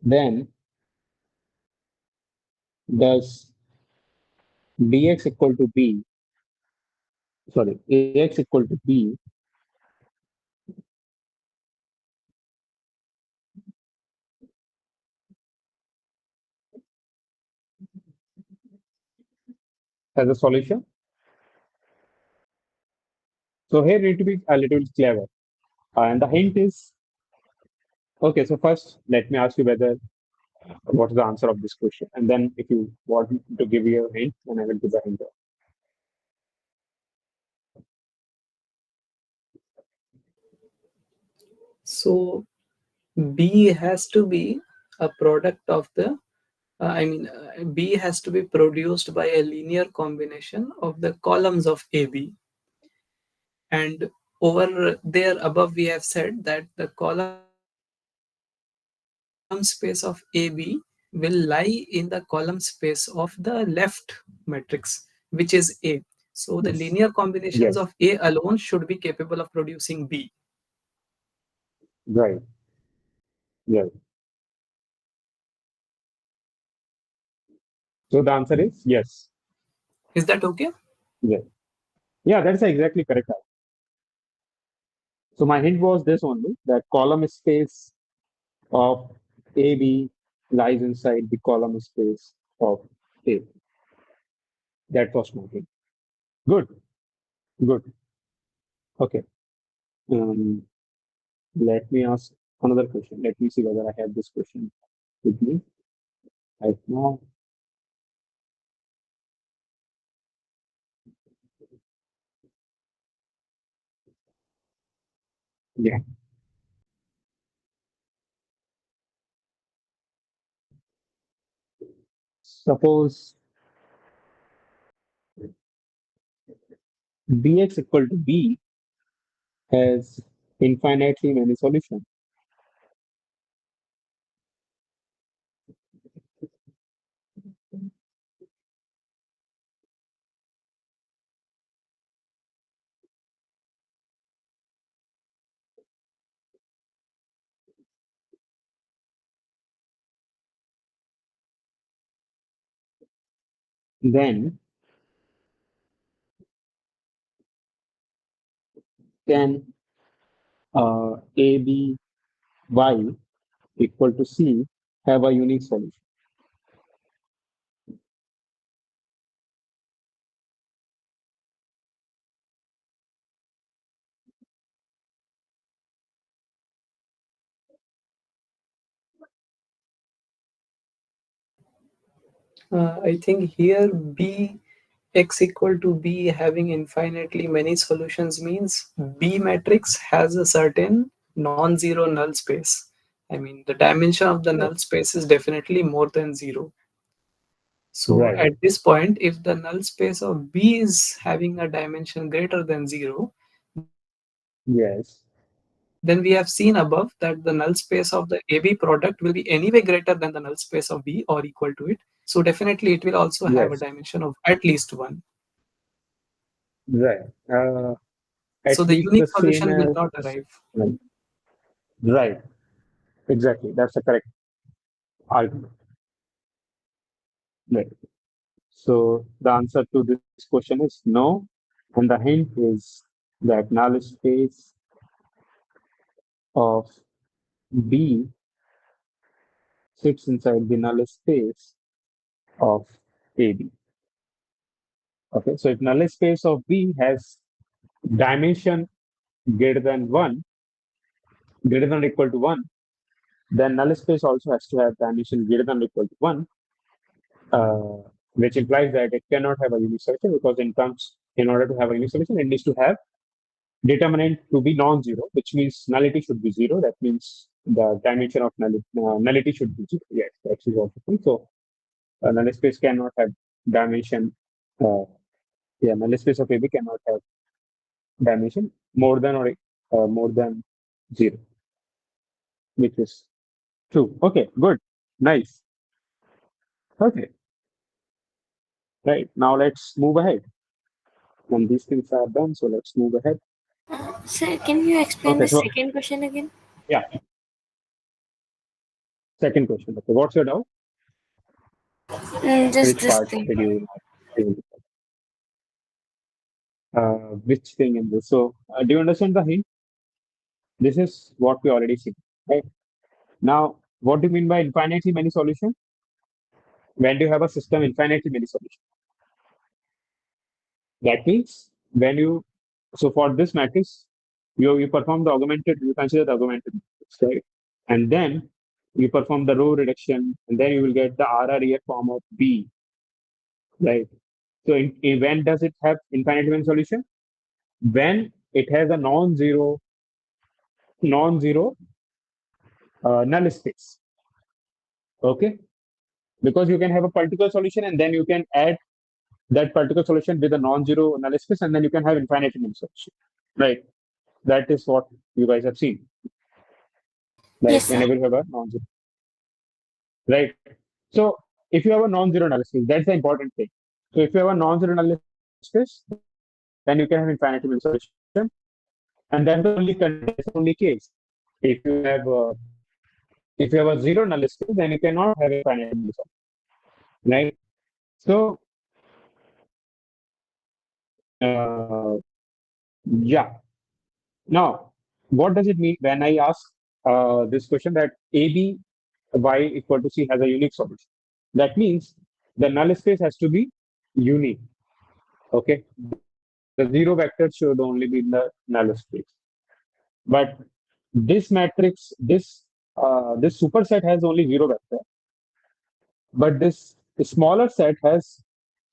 Then does BX equal to B, sorry, AX equal to B has a solution? So here need to be a little bit clever. And the hint is, okay, so first let me ask you whether what is the answer of this question. And then if you want to give you a hint, then I will give the hint. So B has to be a product of the B has to be produced by a linear combination of the columns of AB. And over there above, we have said that the column space of AB will lie in the column space of the left matrix, which is A. So the linear combinations of A Yes. alone should be Yes. capable of producing B. Right. Right. So the answer is yes. Is that okay? Yes. Yeah, that's exactly correct. So my hint was this only, that column space of AB lies inside the column space of A. That was my hint. Good. Good. Okay. Um, let me ask another question. Let me see whether I have this question with me right now. Yeah. Suppose Bx equal to B has infinitely many solutions. Then can A, B, Y equal to C have a unique solution? I think here B x equal to B having infinitely many solutions means B matrix has a certain non-zero null space. I mean, the dimension of the Yes. null space is definitely more than zero. So Right. at this point, if the null space of B is having a dimension greater than zero, then we have seen above Yes. that the null space of the AB product will be anyway greater than the null space of B or equal to it. So definitely it will also have a dimension of at least one. Yes. Right. So At the least unique the same solution will as not arrive. right. Right. Exactly. That's a correct argument. Right. So the answer to this question is no. And the hint is that null space of B sits inside the null space of AB. Okay. So if null space of B has dimension greater than one, greater than or equal to one, then null space also has to have dimension greater than or equal to one, uh, which implies that it cannot have a unique solution because in order to have a unique solution, it needs to have determinant to be non-zero, which means nullity should be zero. That means the dimension of nullity should be zero. Yes, that is what it means. So null space cannot have dimension. Uh, yeah, null space of AB cannot have dimension more than zero, which is true. Okay, good, nice. Okay, right now let's move ahead. And these things are done. So let's move ahead. Sir, can you explain Okay, the so second question again? yeah, second question. Okay, what's your doubt? Just Which this part thing. did you which thing in this? So do you understand the hint? This is what we already see, right? Now, what do you mean by infinitely many solution? When do you have a system infinitely many solution? That means when you, so for this matrix, you perform the augmented, you consider the augmented matrix, right? And then you perform the row reduction, and then you will get the RREF form of B, right? So when does it have infinitely many solution? When it has a non-zero null space, okay? Because you can have a particular solution and then you can add that particular solution with a non-zero null space, and then you can have infinitely many solution, right? That is what you guys have seen, like Yes, sir. whenever you have a non-zero, right? So if you have a non-zero null space, that's the important thing. So if you have a non-zero null space, then you can have infinitely many solution, and that's the only that's the only case. If you have if you have a zero null space, then you cannot have infinitely many solution, right? So uh, yeah. Now, what does it mean when I ask this question that AB y equal to C has a unique solution? That means the null space has to be unique. Okay, the zero vector should only be in the null space. But this matrix, this superset has only zero vector, but this smaller set has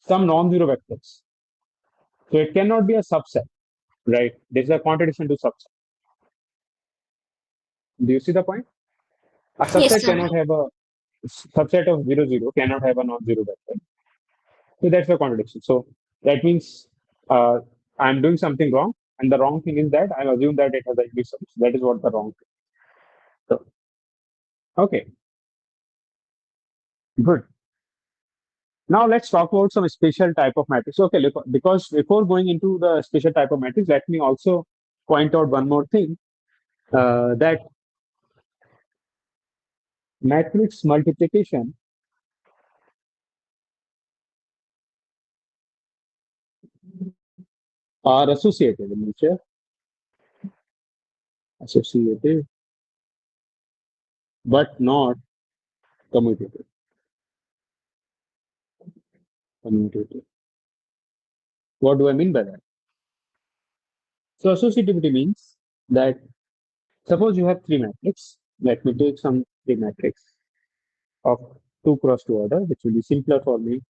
some non-zero vectors. So it cannot be a subset, right? This is a contradiction to subset. Do you see the point? A Yes, subset sir. cannot have a subset of 0, 0 cannot have a non-zero vector. So that's a contradiction. So that means uh, I'm doing something wrong, and the wrong thing is that I assume that it has a unique solution. That is what the wrong thing. So okay, good. Now let's talk about some special type of matrix. Okay, look, because before going into the special type of matrix, let me also point out one more thing, that matrix multiplication are associative in nature, associative, but not commutative. Commutative. What do I mean by that? So associativity means that suppose you have three matrix. Let me take some three matrix of 2 cross 2 order, which will be simpler for me.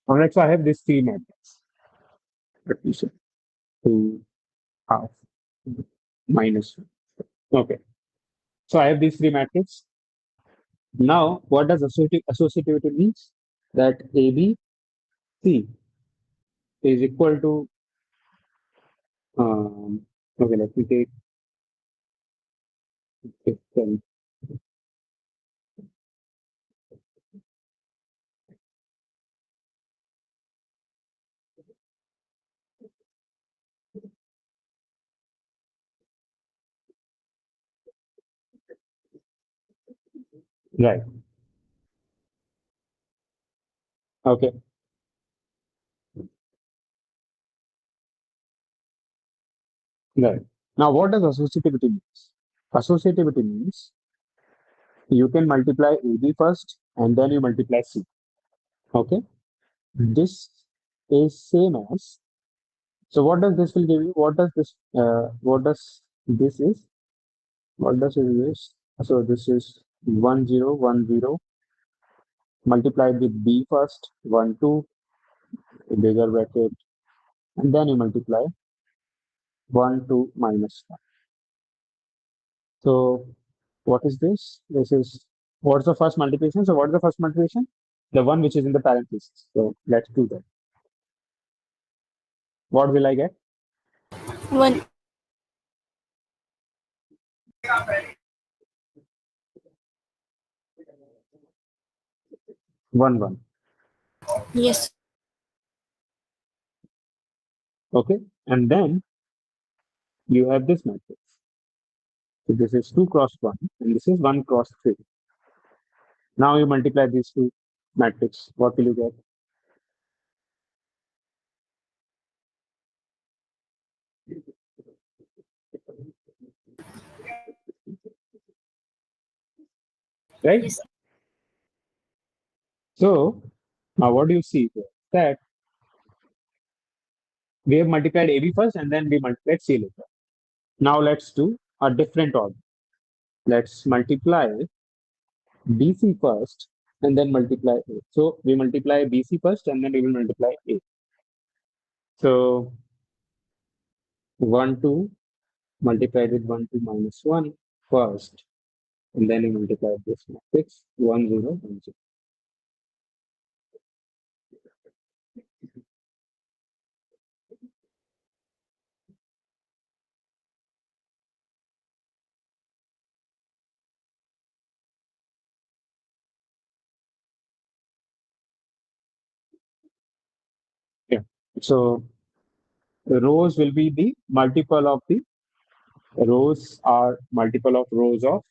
Alright, so I have this three matrix. Let me say 2 half minus 1. Okay. So I have these three matrix. Now, what does associativity means? That ABC is equal to okay, let me take 10. Right. Okay. Right. Now, what does associativity means? Associativity means you can multiply AB first and then you multiply C. Okay. This is same as, so what does this will give you? What does this is? What does it is? So this is 1 0 1 0 multiplied with B first, 1 2, a bigger bracket, and then you multiply 1 2 minus 1. So what is this? This is, what's the first multiplication? So what is the first multiplication? The one which is in the parentheses. So let's do that. What will I get? One. 1, 1. Yes. Okay. And then you have this matrix. So this is 2 cross 1 and this is 1 cross 3. Now you multiply these two matrix. What will you get? Right? Yes. So now what do you see here? That we have multiplied AB first and then we multiplied C later. Now let's do a different order. Let's multiply BC first and then multiply A. So we multiply BC first and then we will multiply A. So 1, 2 multiplied with 1, 2 minus 1 first. And then we multiply this matrix 1, 0, 1, 0. Yeah. So the rows will be the multiple of the rows are multiple of rows of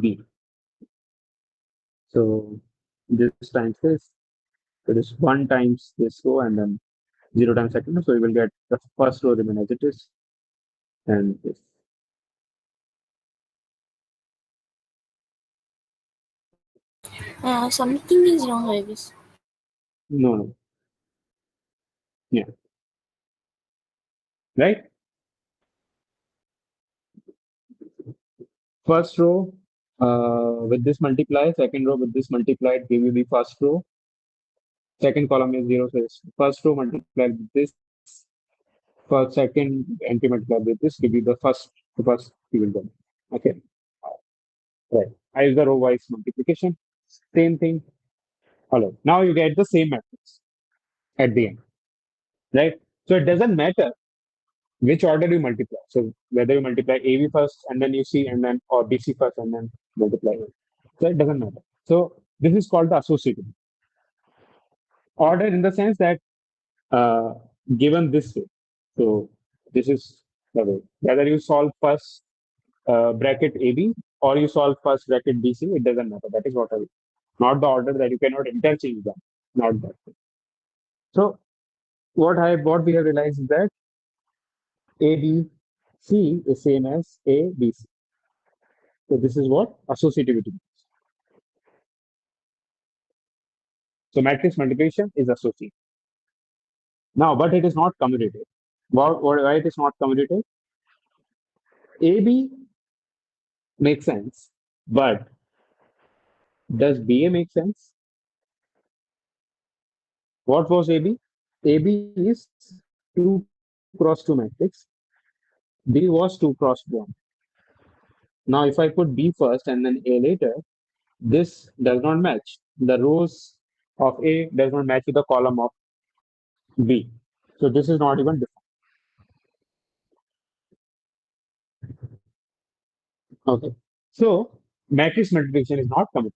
B. So this times this. So this 1 times this row and then 0 times second row. So you will get the first row remain as it is and this. Something is wrong, I guess. No, no. Yeah. Right? First row with this multiply, second row with this multiplied give you the first row. Second column is 0. So it's first row multiplied with this. First, second entry multiplied with this give you the first you will get. Okay. Right. I use the row wise multiplication. Same thing. Hello. Now you get the same matrix at the end. Right? So it doesn't matter which order you multiply. So whether you multiply AB first and then you see and then or BC first and then multiply A. So it doesn't matter. So this is called the associative order in the sense that uh, given this way. So this is the way. Whether you solve first bracket AB or you solve first bracket BC, it doesn't matter. That is what I mean. Not the order that you cannot interchange them. Not that. So what we have realized is that ABC is same as ABC. So this is what associativity means. So matrix multiplication is associative. Now, but it is not commutative. Why it is not commutative? AB makes sense, but does BA make sense? What was AB? AB is 2 cross 2 matrix. B was 2 cross 1. Now, if I put B first and then A later, this does not match. The rows of A does not match with the column of B. So this is not even defined. Okay. So matrix multiplication is not commutative.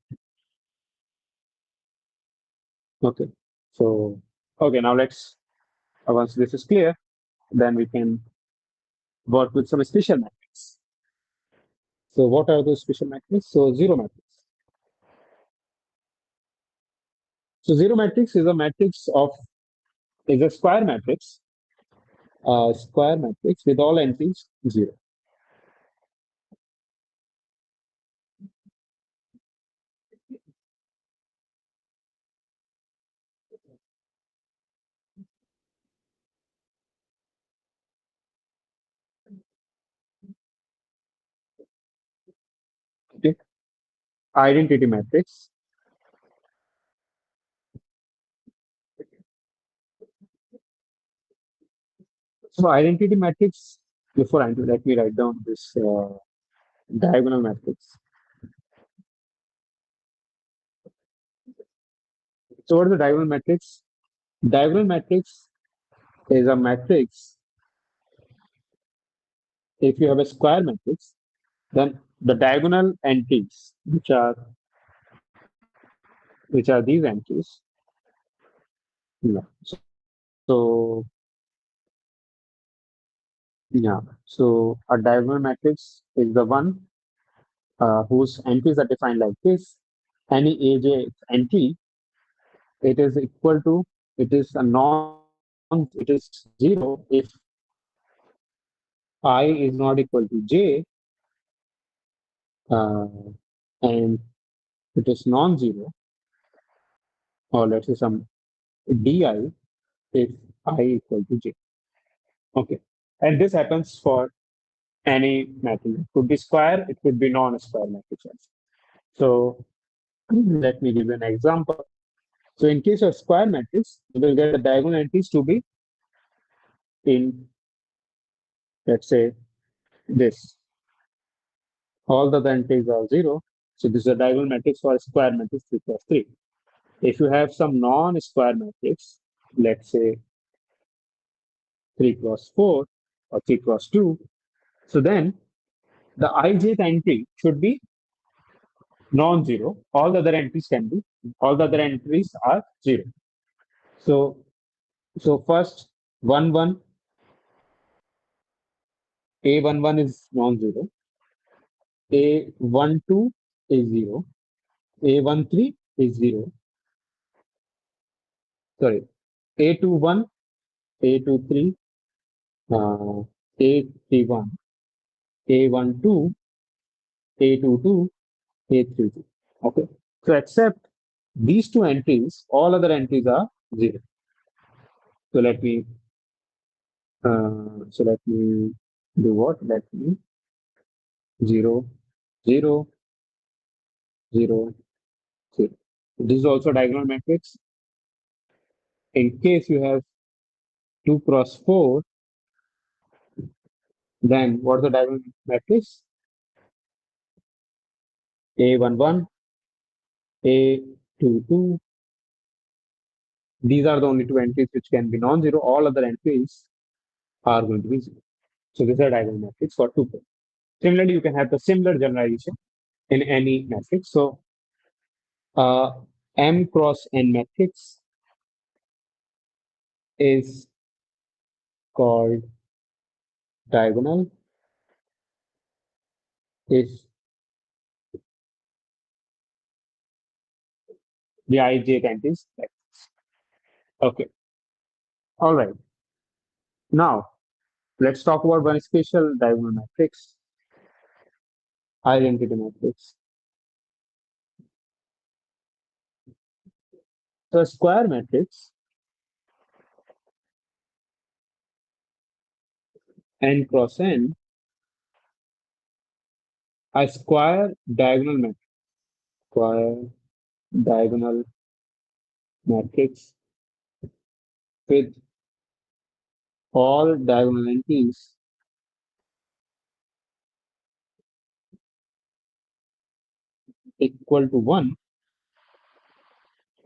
Okay. So okay, now let's once this is clear, then we can work with some special matrix. So what are those special matrix? So zero matrix. So zero matrix is a square matrix with all entries zero. Okay. Identity matrix. So identity matrix. Before I do, let me write down this diagonal matrix. So what is the diagonal matrix? Diagonal matrix is a matrix. If you have a square matrix, then the diagonal entries, which are these entries, yeah. So a diagonal matrix is the one whose entries are defined like this. Any aj entry, it is equal to, it is a it is 0 if I is not equal to j, uh, and it is non-zero, or let's say some di if I equal to j. Okay, and this happens for any matrix. It could be square, it could be non-square matrix. So let me give you an example. So in case of square matrix, you will get the diagonal entries to be in, let's say, this. All the entries are 0. So this is a diagonal matrix for a square matrix 3 cross 3. If you have some non-square matrix, let's say 3 cross 4 or 3 cross 2, so then the ijth entry should be non-zero. All the other entries are 0. So first 1 1, a11 is non-zero, a12 is 0, a13 is 0, sorry, a21, a23, a31, a12, a22, a32. Okay. So except these two entries, all other entries are 0. So let me do what? Let me 0, 0, 0, 0. This is also diagonal matrix. In case you have 2 cross 4, then what is the diagonal matrix? A11, A22. These are the only two entries which can be non-zero. All other entries are going to be 0. So this is a diagonal matrix for 2 pairs. Similarly, you can have the similar generalization in any matrix. So uh, M cross N matrix is called diagonal if the ij entries. Okay. All right. Now let's talk about one special diagonal matrix, identity matrix. So a square matrix n cross n, a square diagonal matrix with all diagonal entries equal to 1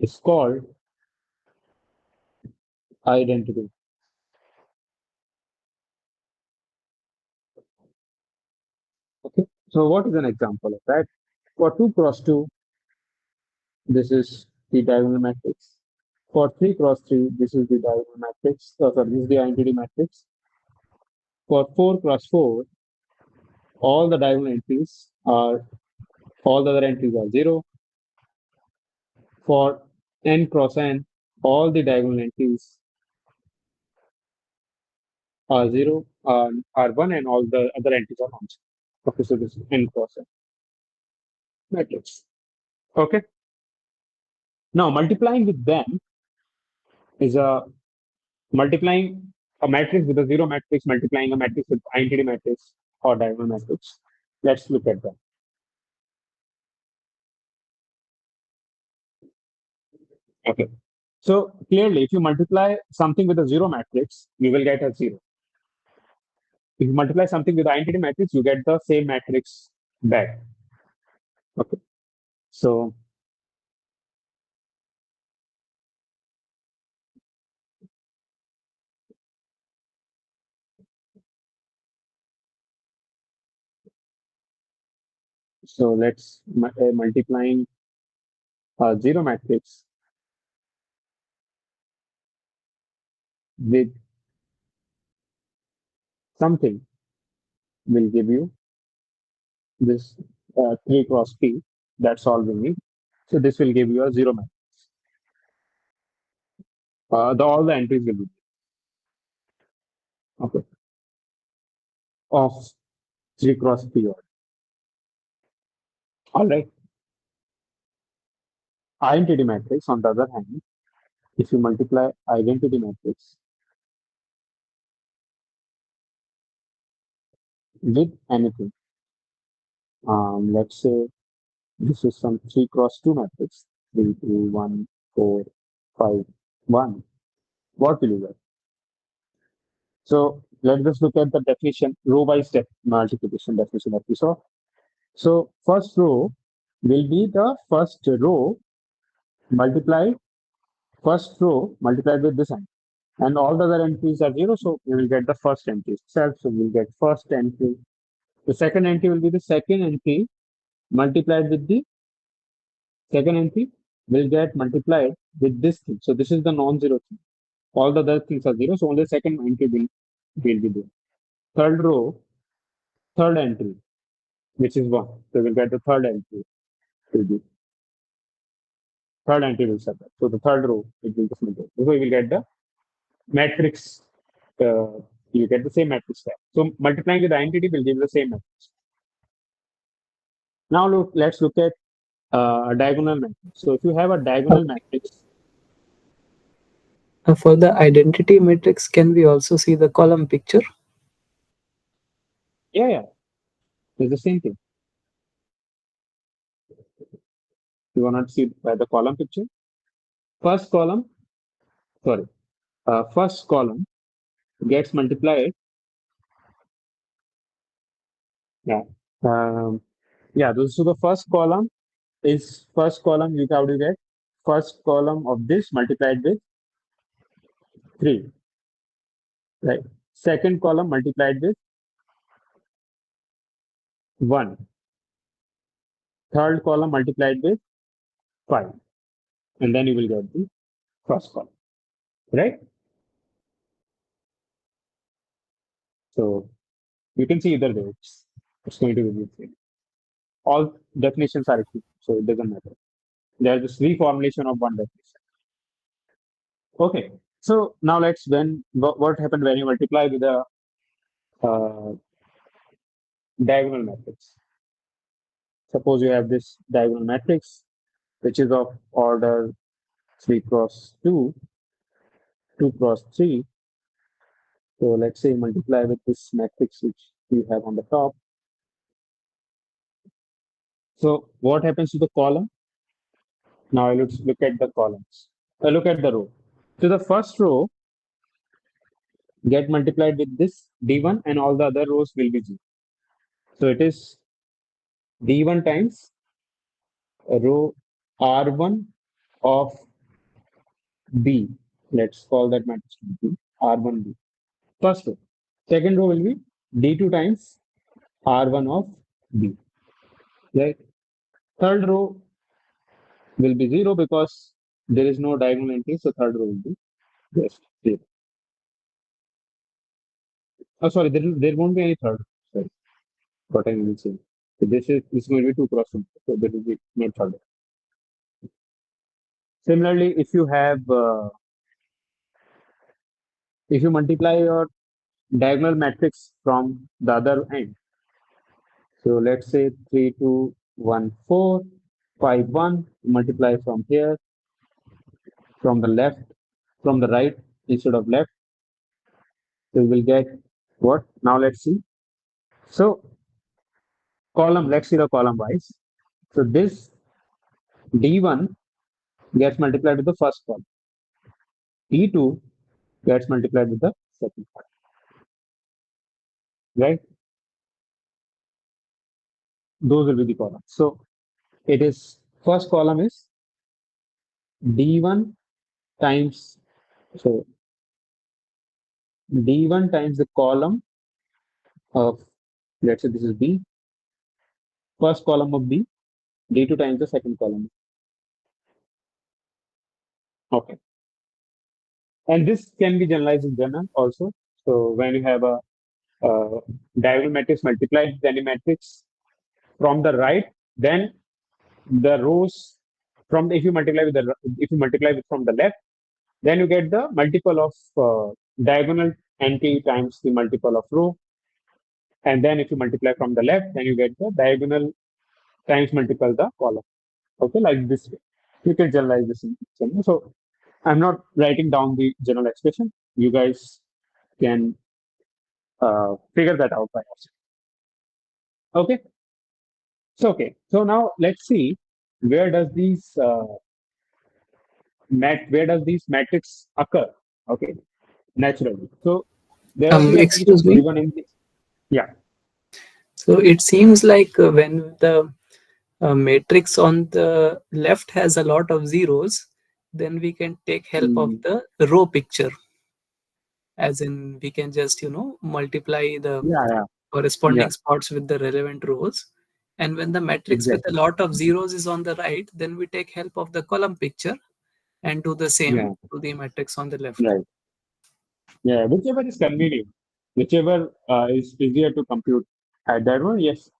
is called identity. Okay. So what is an example of that? For 2 cross 2, this is the diagonal matrix. For 3 cross 3, this is the diagonal matrix. This is the identity matrix. For 4 cross 4, all the diagonal entries are, all the other entries are 0. For n cross n, all the diagonal entries are 0, are 1, and all the other entries are non-zero. Okay, so this is n cross n matrix. Okay. Now multiplying with them is multiplying a matrix with a 0 matrix, multiplying a matrix with identity matrix or diagonal matrix. Let's look at that. Okay. So clearly, if you multiply something with a 0 matrix, you will get a 0. If you multiply something with identity matrix, you get the same matrix back. Okay. So So let's multiplying a zero matrix with something will give you this 3 cross P. That's all we need. So this will give you a zero matrix. All the entries will be okay of 3 cross P order. All right. Identity matrix, on the other hand, if you multiply identity matrix with anything, let's say this is some 3 cross 2 matrix, 3, 2, 1, 4, 5, 1. What will you get? So let's just look at the definition, row-wise multiplication definition that we saw. So first row will be the first row multiplied, first row multiplied with this entry. And all the other entries are zero, so we will get the first entry itself. So we'll get first entry. The second entry will be the second entry multiplied with the second entry will get multiplied with this thing. So this is the non-zero thing. All the other things are zero, so only second entry will be there. Third row, third entry, which is 1. So we'll get the third entry will be third entry will separate. So the third row it will just multiply. So we will get the matrix. You get the same matrix there. So multiplying with the identity will give the same matrix. Now let's look at a diagonal matrix. So if you have a diagonal matrix, For the identity matrix, can we also see the column picture? yeah, it's the same thing. You want to see by the column picture. First column, sorry, first column gets multiplied. Yeah, yeah. So the first column is first column. You have to get first column of this multiplied with 3, right? Second column multiplied with 1. Third column multiplied with 5, and then you will get the first column, right? So you can see either way. It's going to be the same. All definitions are equal, so it doesn't matter. There's this reformulation of one definition. Okay, so now let's what happened when you multiply with a uh, diagonal matrix. Suppose you have this diagonal matrix, which is of order 3 cross 2, 2 cross 3. So let's say multiply with this matrix which you have on the top. So what happens to the column? Now let's look at the columns. Look at the row. So the first row get multiplied with this d1 and all the other rows will be 0. So it is d1 times row r1 of b. Let's call that matrix b, r1b. First row. Second row will be d2 times r1 of b. Right. Third row will be 0 because there is no diagonal entry. So third row will be just 0. Oh, sorry, there won't be any third. Sorry, what I mean to say. So this is going to be 2 cross 2. So there will be no third. Similarly, if you multiply your diagonal matrix from the other end, so let's say 3, 2, 1, 4, 5, 1, multiply from here, from the left, from the right instead of left, so we will get what? Now let's see. So column, let's see the column wise. So this D1 gets multiplied with the first column. D2 gets multiplied with the second column. Right? Those will be the columns. So it is first column is D1 times, so D1 times the column of, let's say this is B, first column of B, D2 times the second column. Okay. And this can be generalized in general also. So when you have a diagonal matrix multiplied with any matrix from the right, then the rows from if you multiply with if you multiply with from the left, then you get the multiple of diagonal entry times the multiple of row, and then if you multiply from the left, then you get the diagonal times multiple the column. Okay, like this way. You can generalize this in general. So I'm not writing down the general expression. You guys can figure that out by yourself. Okay. So okay. So now let's see where does these where does these matrix occur? Okay, naturally. So there are three Excuse applications me. given in this. Yeah. So it seems like when the matrix on the left has a lot of zeros, then we can take help of Mm, the row picture, as in we can just multiply the yeah, yeah, yeah, corresponding spots with the relevant rows. And when the matrix with a exactly. lot of zeros is on the right, then we take help of the column picture and do the same Yeah, to the matrix on the left. right. Yeah, whichever is convenient, whichever is easier to compute at that one. Yes.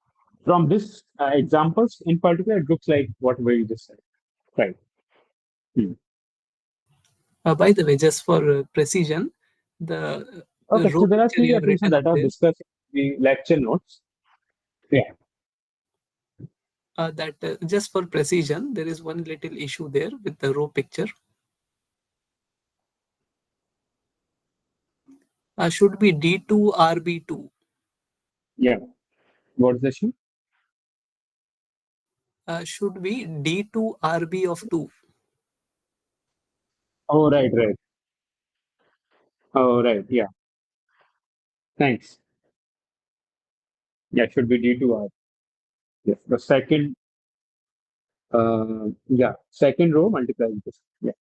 From this examples in particular, it looks like what we just said. Right. Hmm. By the way, just for precision, the Okay, row so there are picture three you have applications written up that are there, discussed in the lecture notes. Yeah. that just for precision, there is one little issue there with the row picture. Should be D2 RB2. Yeah. What's the issue? Should be D2 RB of 2. Oh, right, right. Oh, right. Yeah. Thanks. Yeah, should be D2R. Yes. The second, yeah, second row multiplies this. Yeah.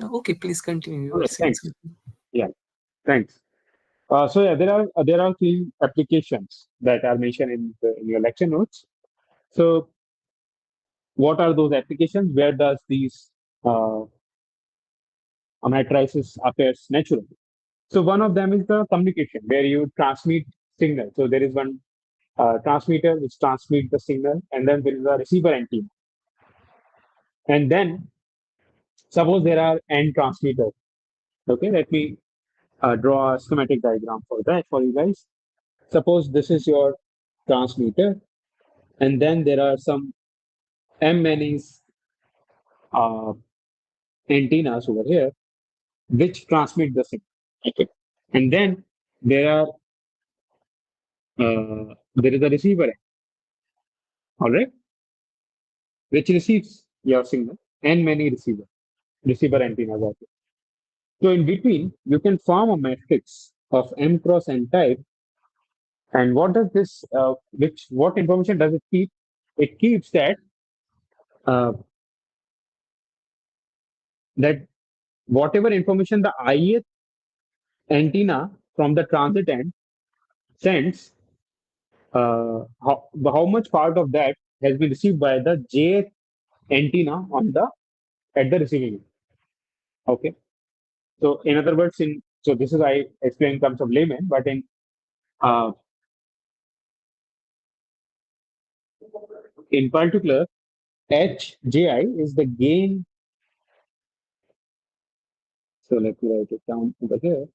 Okay, please continue. You All were right. saying Thanks. something. Yeah. Thanks. So yeah, there are three applications that are mentioned in your lecture notes. So what are those applications? Where does these uh, matrices appears naturally? So one of them is the communication, where you transmit signal. So there is one transmitter which transmits the signal, and then there is a receiver antenna. And then suppose there are n transmitters. Okay, let me draw a schematic diagram for that for you guys. Suppose this is your transmitter, and then there are some m many uh, antennas over here which transmit the signal. Okay, and then there are there is a receiver, all right, which receives your signal, and many receiver antennas are there. So in between, you can form a matrix of m cross n type. And what does this, what information does it keep? It keeps uh, that whatever information the ith antenna from the transit end sends, how much part of that has been received by the jth antenna on the at the receiving end. Okay. So in other words, so this is I explain in terms of layman, but uh, in particular, HJI is the gain. So let me write it down over here.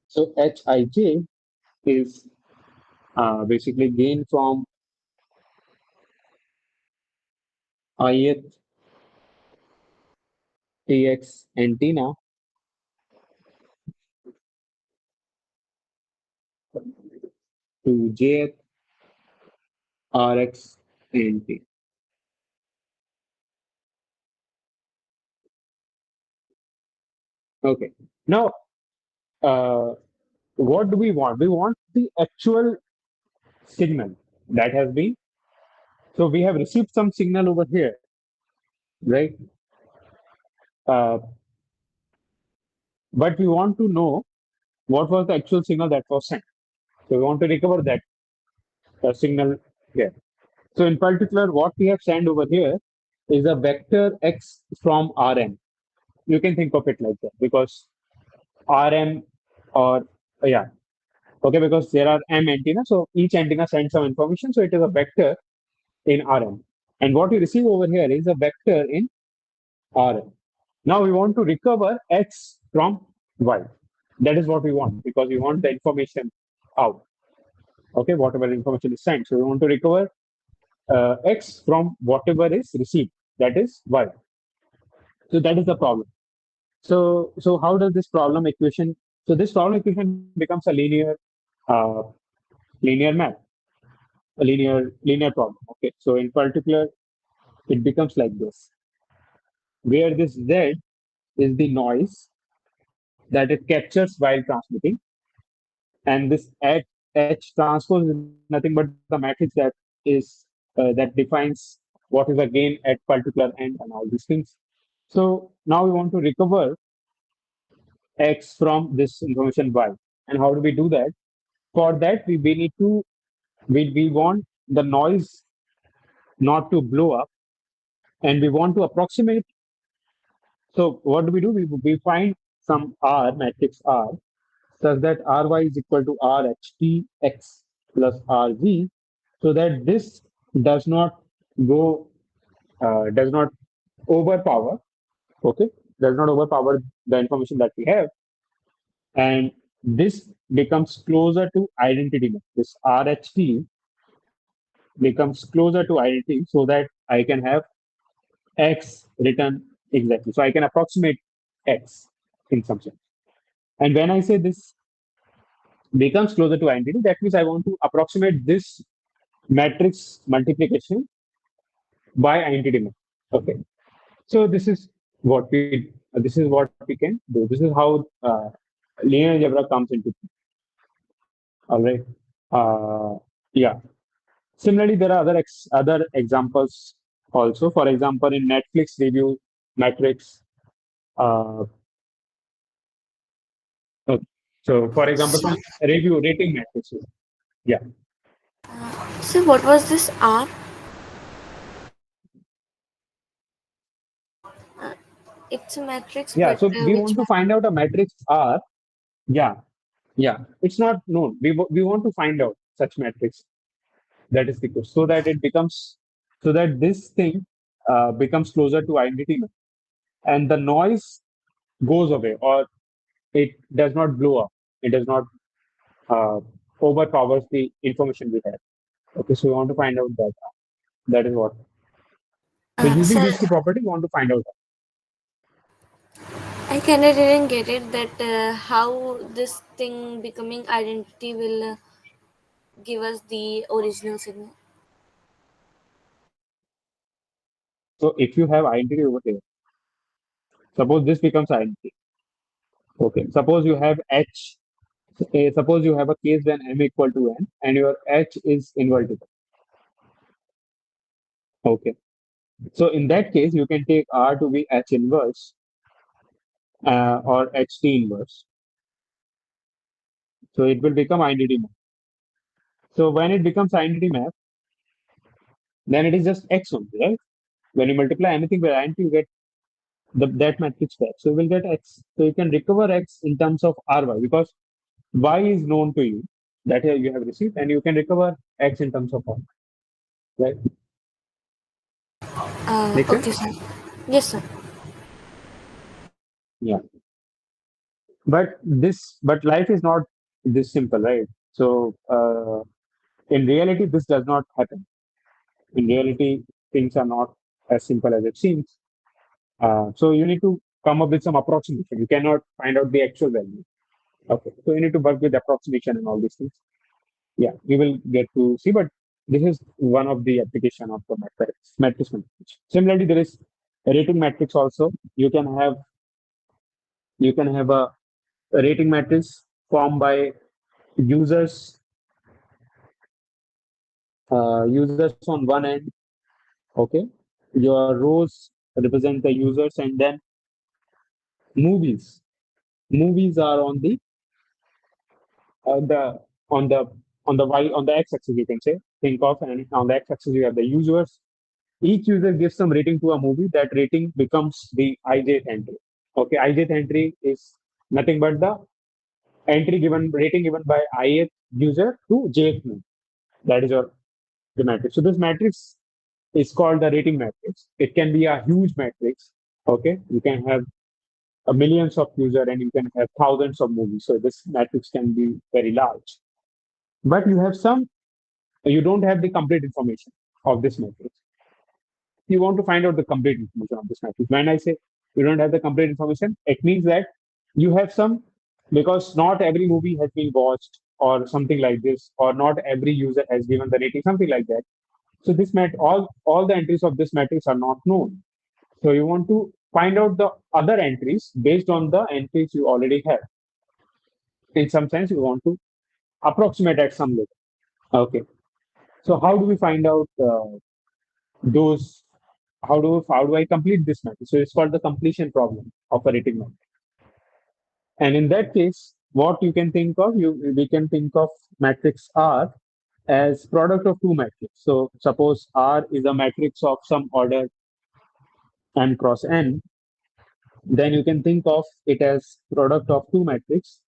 So Hij is basically gain from ith TX antenna to jth RX antenna. Okay. Now, uh, what do we want? We want the actual signal that has been. So we have received some signal over here, right? Uh, but we want to know what was the actual signal that was sent. So we want to recover that signal here. So in particular, what we have sent over here is a vector x from Rn. You can think of it like that because Rm or yeah, okay, because there are m antennas, so each antenna sends some information. So it is a vector in Rm, and what we receive over here is a vector in Rm. Now we want to recover x from y. That is what we want because we want the information out. Okay, whatever information is sent. So we want to recover x from whatever is received, that is y. So that is the problem. So how does this problem equation? So this problem equation becomes a uh, linear map, a linear problem. Okay. So in particular, it becomes like this, where this z is the noise that it captures while transmitting, and this H transpose is nothing but the matrix that is that defines what is the gain at particular end and all these things. So now we want to recover X from this information Y. And how do we do that? For that, we need to we want the noise not to blow up, and we want to approximate. So what do? We find some R matrix R such that Ry is equal to RHTX plus Rg, so that this does not go does not overpower. Okay, does not overpower the information that we have, and this becomes closer to identity. This RHT becomes closer to identity so that I can have X written exactly. So I can approximate X in some sense. And when I say this becomes closer to identity, that means I want to approximate this matrix multiplication by identity map. Okay. So this is what we can do. This is how linear algebra comes into. All right. Yeah. Similarly, there are other examples also. For example, in Netflix review matrix. Uh, okay. So, for example, So, some review rating matrices. Yeah. so what was this R? Uh, it's a matrix, Yeah. but So we which want to find out a matrix R. Yeah. Yeah. It's not known. We want to find out such matrix. That is the question. So that it becomes so that this thing becomes closer to identity, and the noise goes away, or it does not blow up. It does not uh, overpowers the information we have. Okay, so we want to find out that. That is what. So using so these two properties, we want to find out. I kind of didn't get it that how this thing becoming identity will give us the original signal. So if you have identity over here, suppose this becomes identity. Okay, suppose you have H. Suppose you have a case when m equal to n, and your H is invertible. Okay, so in that case, you can take R to be H inverse or HT inverse. So it will become identity map. So when it becomes identity map, then it is just X only, right? When you multiply anything by identity, you get that matrix back. So we'll get X. So you can recover X in terms of Ry because Y is known to you that you have received, and you can recover X in terms of R. Right? Make Okay, sense? sir. Yes, sir. Yeah. But life is not this simple, right? So in reality, this does not happen. In reality, things are not as simple as it seems. So you need to come up with some approximation. You cannot find out the actual value. Okay. So you need to work with approximation and all these things. Yeah, we will get to see, but this is one of the application of the matrix multiplication. Similarly, there is a rating matrix also. You can have a rating matrix formed by users users on one end. Okay, your rows represent the users, and then movies. Movies are uh, the on the on the y on the x-axis, you can say. Think of, and on the x-axis you have the users. Each user gives some rating to a movie. That rating becomes the ijth entry. Okay, ijth entry is nothing but the entry given rating given by ith user to jth movie. That is your the matrix. So this matrix is called the rating matrix. It can be a huge matrix. Okay, you can have a millions of user and you can have thousands of movies. So this matrix can be very large. But you don't have the complete information of this matrix. You want to find out the complete information of this matrix. When I say you don't have the complete information, it means that you have some, because not every movie has been watched or something like this, or not every user has given the rating, something like that. So this all the entries of this matrix are not known. So you want to find out the other entries based on the entries you already have. In some sense, you want to approximate at some level. Okay. So how do we find out those? How do I complete this matrix? So it's called the completion problem of a rating matrix. And in that case, what you can think of, we can think of matrix R as product of two matrices. So suppose R is a matrix of some order n cross n, then you can think of it as product of two matrices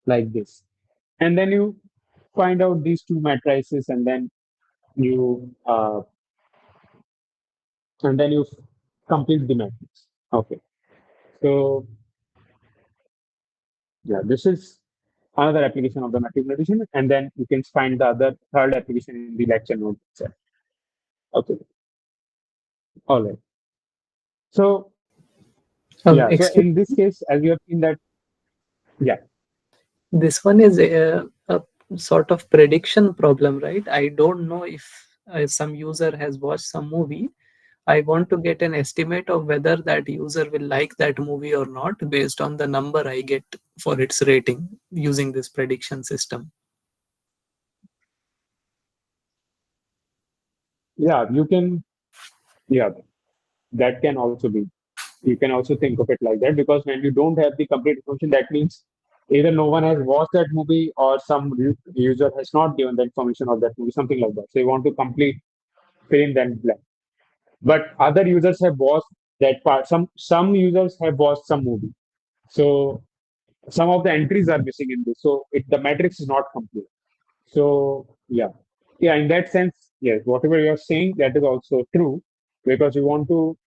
like this. And then you find out these two matrices, you uh, and then you complete the matrix. Okay. So yeah, this is another application of the matrix notation, and then you can find the other third application in the lecture note itself. Okay. All right. So yeah, so Excuse in this me. case, as you have seen that, yeah, This one is a sort of prediction problem, right? I don't know if some user has watched some movie. I want to get an estimate of whether that user will like that movie or not based on the number I get for its rating using this prediction system. yeah, you can, yeah, that can also be. You can also think of it like that, because when you don't have the complete information, that means either no one has watched that movie or some user has not given the information of that movie, something like that. So you want to complete fill in that blank. But other users have watched that part. Some users have watched some movie. So some of the entries are missing in this. So the matrix is not complete. So yeah, in that sense, yes, whatever you're saying, that is also true, because you want to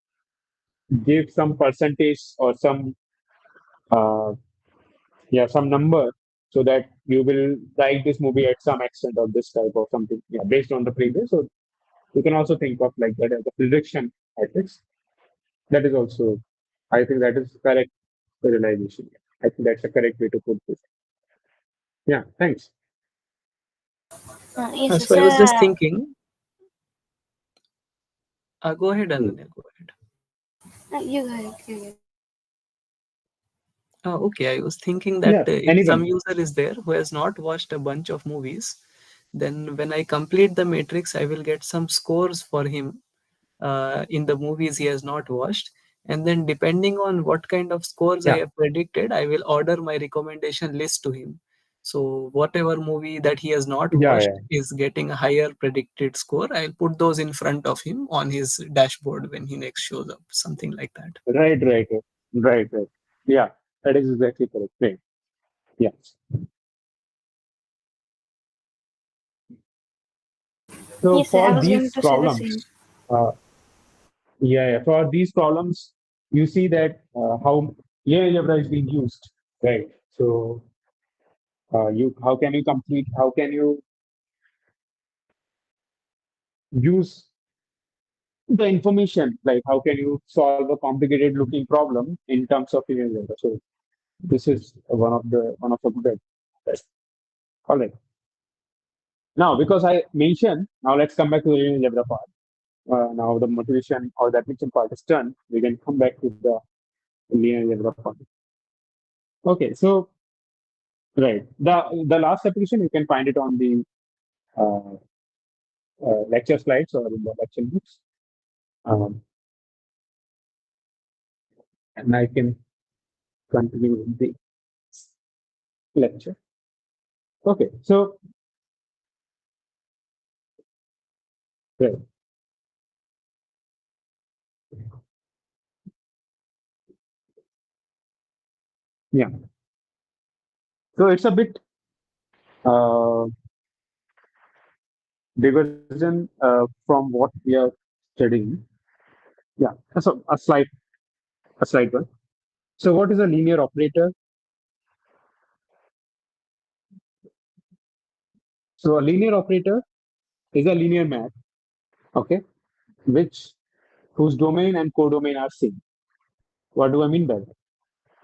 give some percentage or uh, some number, so that you will like this movie at some extent of this type or something, yeah, based on the previous. So you can also think of like that as a prediction matrix. That is also, I think that is correct realization. I think that's a correct way to put this. Yeah, thanks. Yes, So yes. I was just thinking, go ahead, Hmm. Ananya, go ahead. You go ahead. You go ahead. Okay, I was thinking that Yeah, if some anyone. user is there who has not watched a bunch of movies, then when I complete the matrix, I will get some scores for him in the movies he has not watched. And then, depending on what kind of scores I Yeah, have predicted, I will order my recommendation list to him. So, whatever movie that he has not yeah, watched yeah. is getting a higher predicted score, I'll put those in front of him on his dashboard when he next shows up, something like that. Right. Yeah, that is exactly correct. Right. Yeah. So Yes, I for was going these to say the same. problems, uh, for these problems, you see that how algebra is being used, right? So you how can you complete? How can you use the information? Like how can you solve a complicated looking problem in terms of algebra? So this is one of the good. Right. All right. Now, because I mentioned, now let's come back to the algebra part. Now the motivation or the application part is done. We can come back to the linear algebra part. Okay, so Right. The last application you can find it on the uh, lecture slides or in the lecture books, um, and I can continue with the lecture. Okay. So right. Yeah. So it's a bit uh, diversion from what we are studying. Yeah. So a slide one. So what is a linear operator? So a linear operator is a linear map, okay, which whose domain and codomain are same. What do I mean by that?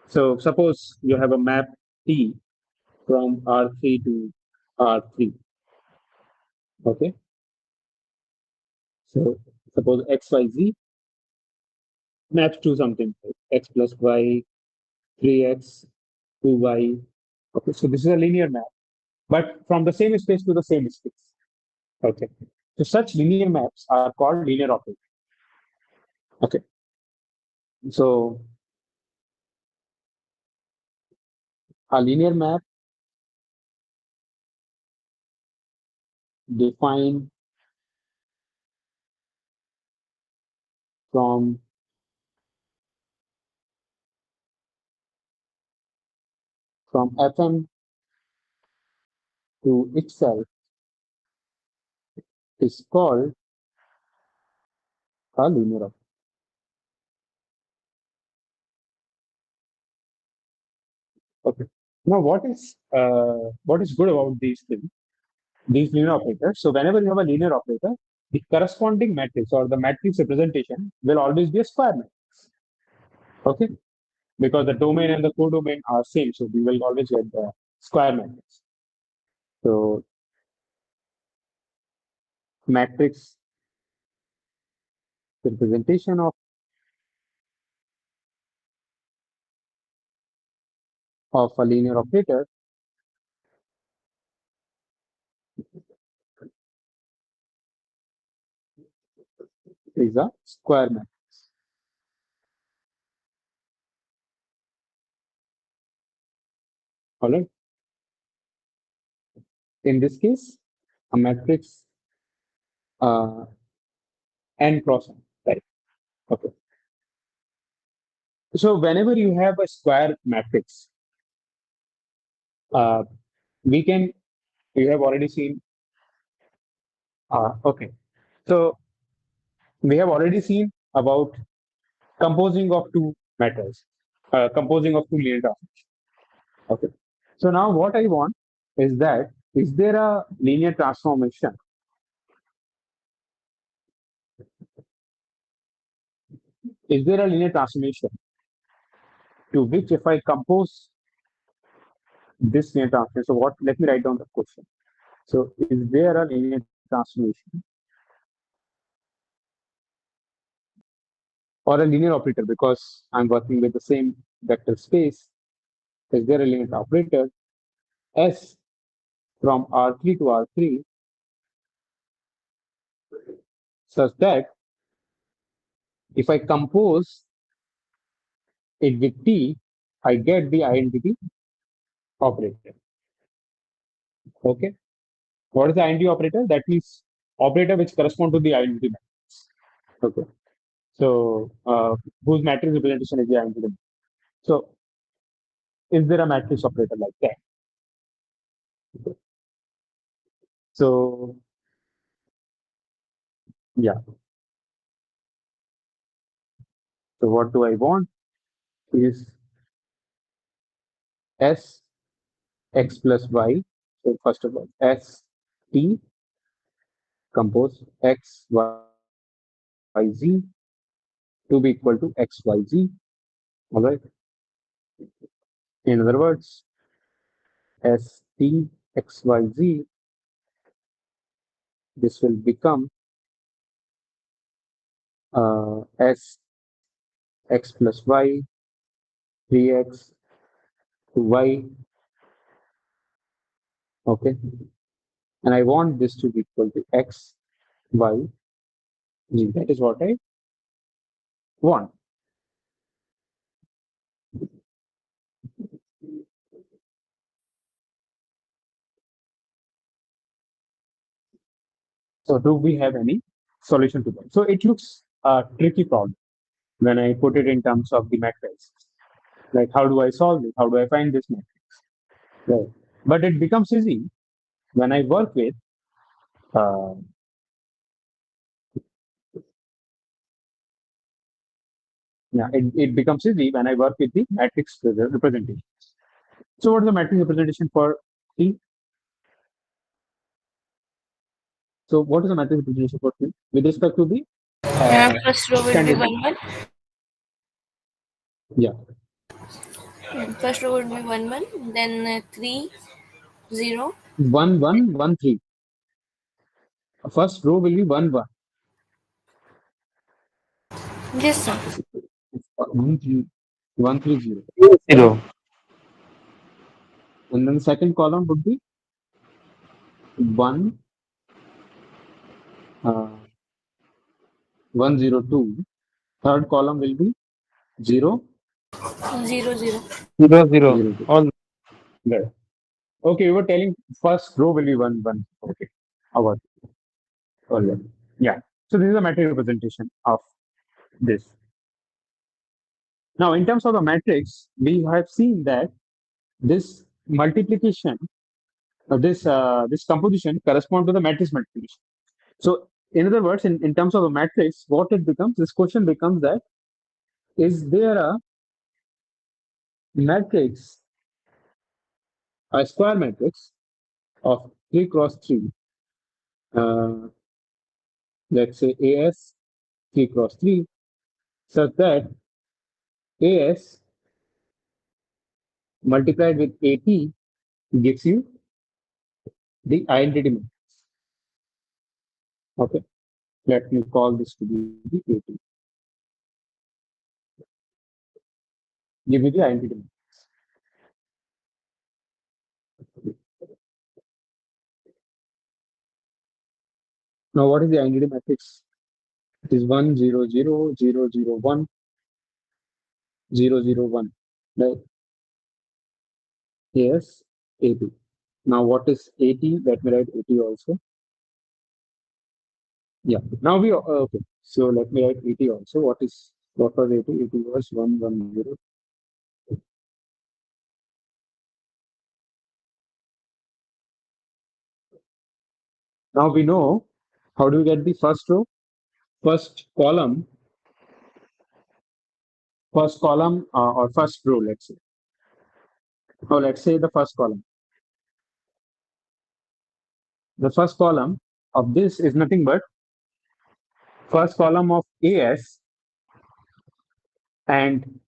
So suppose you have a map T from R3 to R3, okay. So suppose XYZ maps to something like X plus Y, 3X, 2Y. Okay, so this is a linear map, but from the same space to the same space. Okay. So such linear maps are called linear operators. Okay. So a linear map defined from Fm to itself is called a linear operator. Okay. Now, what is good about these linear operators? So, whenever you have a linear operator, the corresponding matrix or the matrix representation will always be a square matrix. Okay, because the domain and the codomain are same, so we will always get the square matrix. So, matrix representation of a linear operator is a square matrix. All right. In this case, a matrix uh, n cross n, right? Okay. So whenever you have a square matrix, uh, we can you have already seen. Okay. So we have already seen about composing of two matters, composing of two linear transformations. Okay. So now what I want is that is there a linear transformation? Is there a linear transformation to which if I compose this linear transformation? So what? Let me write down the question. So is there a linear transformation or a linear operator because I'm working with the same vector space? Is there a linear operator S from R3 to R3 such that if I compose it with T, I get the identity operator. Okay. What is the identity operator? That means operator which correspond to the identity matrix. Okay. So whose matrix representation is the identity matrix. So is there a matrix operator like that? Okay. So yeah. So what do I want is S x plus y. So first of all, S T compose x y z to be equal to x y z. All right. In other words, S T x y z. This will become S x plus y 3x to y Okay, and I want this to be equal to x, y, z. That is what I want. So do we have any solution to that? So it looks a tricky problem when I put it in terms of the matrix. Like how do I solve it? How do I find this matrix? Right. But it becomes easy when I work with uh, yeah, it becomes easy when I work with the matrix representation. So what is the matrix representation for T? So what is the matrix representation for T with respect to the First row will be standard? 1 1. Yeah, First row would be 1 1. Then 3 0. 1 1 1 3. First row will be 1 1. Yes, sir. 1 3 1 3 0. 0. And then the second column would be 1 uh, 1 0 2. Third column will be 0 0 0. 0 0. 0 2. All Right. Okay, we were telling first row will be 1 1. Okay. Our earlier. Yeah. So this is a matrix representation of this. Now, in terms of the matrix, we have seen that this multiplication, this composition correspond to the matrix multiplication. So, in other words, in terms of the matrix, what it becomes, this question becomes that is there a matrix, a square matrix of 3 cross 3, uh, let's say AS 3 cross 3, such that AS multiplied with AT gives you the identity matrix. Okay, let me call this to be the AT. Give you the identity matrix. Now, what is the identity matrix? It is 1 0 0 0 0 1 0 0 1. Right? Yes, AT. Now, what is AT? Let me write AT also. Yeah. Now we okay. So let me write AT also. What was AT? AT was 1 1 0. Now we know how do we get the first row, first column, or first row. Let's say. Or let's say the first column. The first column of this is nothing but first column of AS. And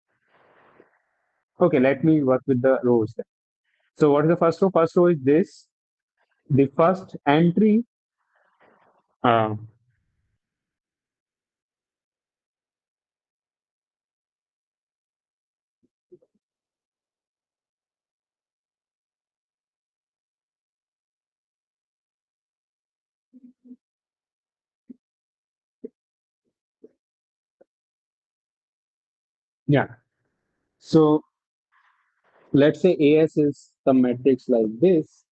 okay, let me work with the rows then. So what is the first row? First row is this. The first entry, uh, yeah. So let's say AS is some matrix like this.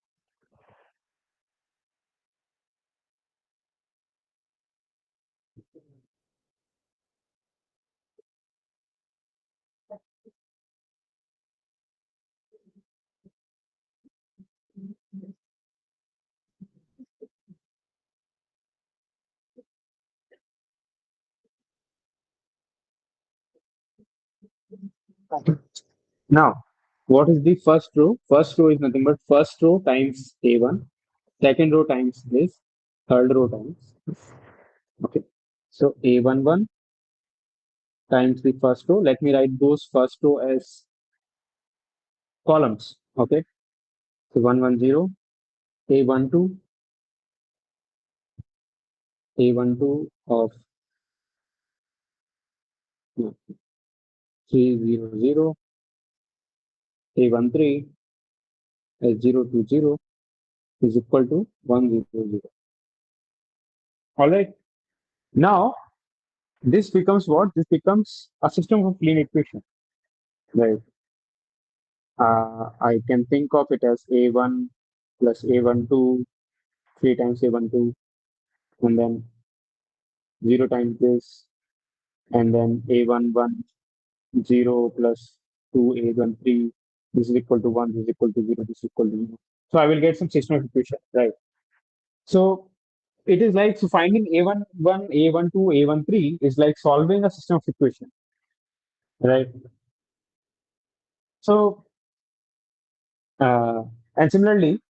Now, what is the first row? First row is nothing but first row times A1, second row times this, third row times this. Okay. So A11 times the first row. Let me write those first row as columns. Okay. So 110, A12, A12 of 300, A13 as 020, is equal to 1, 0, 0. All right. Now, this becomes what? This becomes a system of linear equation. Right. I can think of it as A1 plus A12, 3 times A12, and then 0 times this, and then A11, 0 plus 2A13. This is equal to 1, this is equal to 0, this is equal to 0. So I will get some system of equation, right? So it is like, so finding A11, A12, A13 is like solving a system of equation, right? So, and similarly,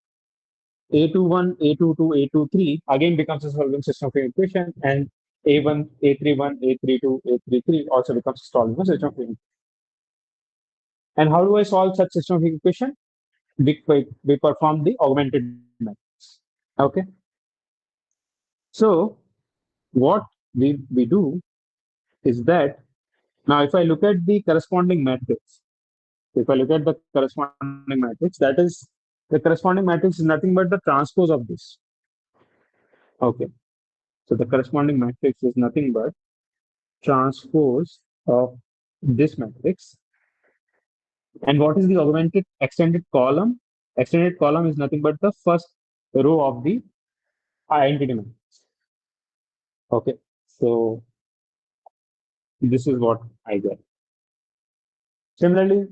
A21, A22, A23 again becomes a solving system of equation, and A1, A31, A32, A33 also becomes a solving system of equation. And how do I solve such system of equation? We perform the augmented matrix. Okay. So what we do is that now if I look at the corresponding matrix, if I look at the corresponding matrix, that is the corresponding matrix is nothing but the transpose of this. Okay. So the corresponding matrix is nothing but transpose of this matrix. And what is the augmented extended column? Extended column is nothing but the first row of the identity matrix. Okay. So this is what I get. Similarly,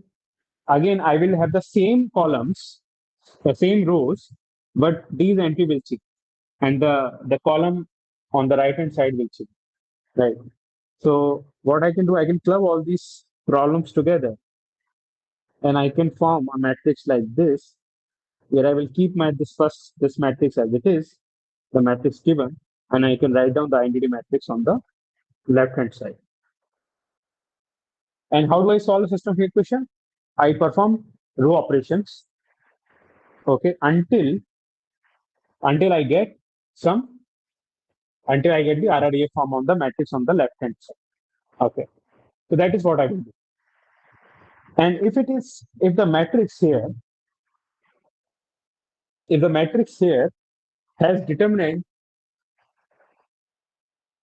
again, I will have the same columns, the same rows, but these entry will change, and the column on the right hand side will change. Right. So what I can do, I can club all these problems together, and I can form a matrix like this, where I will keep this matrix as it is, the matrix given, and I can write down the identity matrix on the left hand side. And how do I solve the system of equation? I perform row operations, okay, until I get some until I get the RREF form on the matrix on the left hand side. Okay, so that is what I will do. And if the matrix here, if the matrix here has determinant,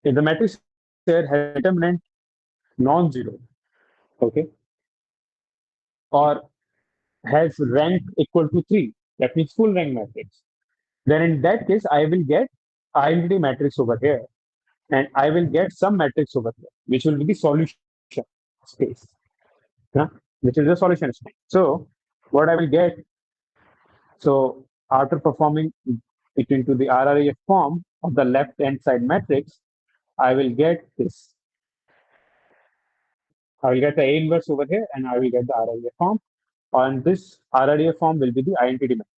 if the matrix here has determinant non-zero, okay, or has rank equal to 3, that means full rank matrix, then in that case, I will get identity matrix over here, and I will get some matrix over here, which will be the solution space, yeah? Which is the solution space. So what I will get, so after performing it into the RREF form of the left hand side matrix, I will get this. I will get the A inverse over here, and I will get the RREF form. And this RREF form will be the identity matrix.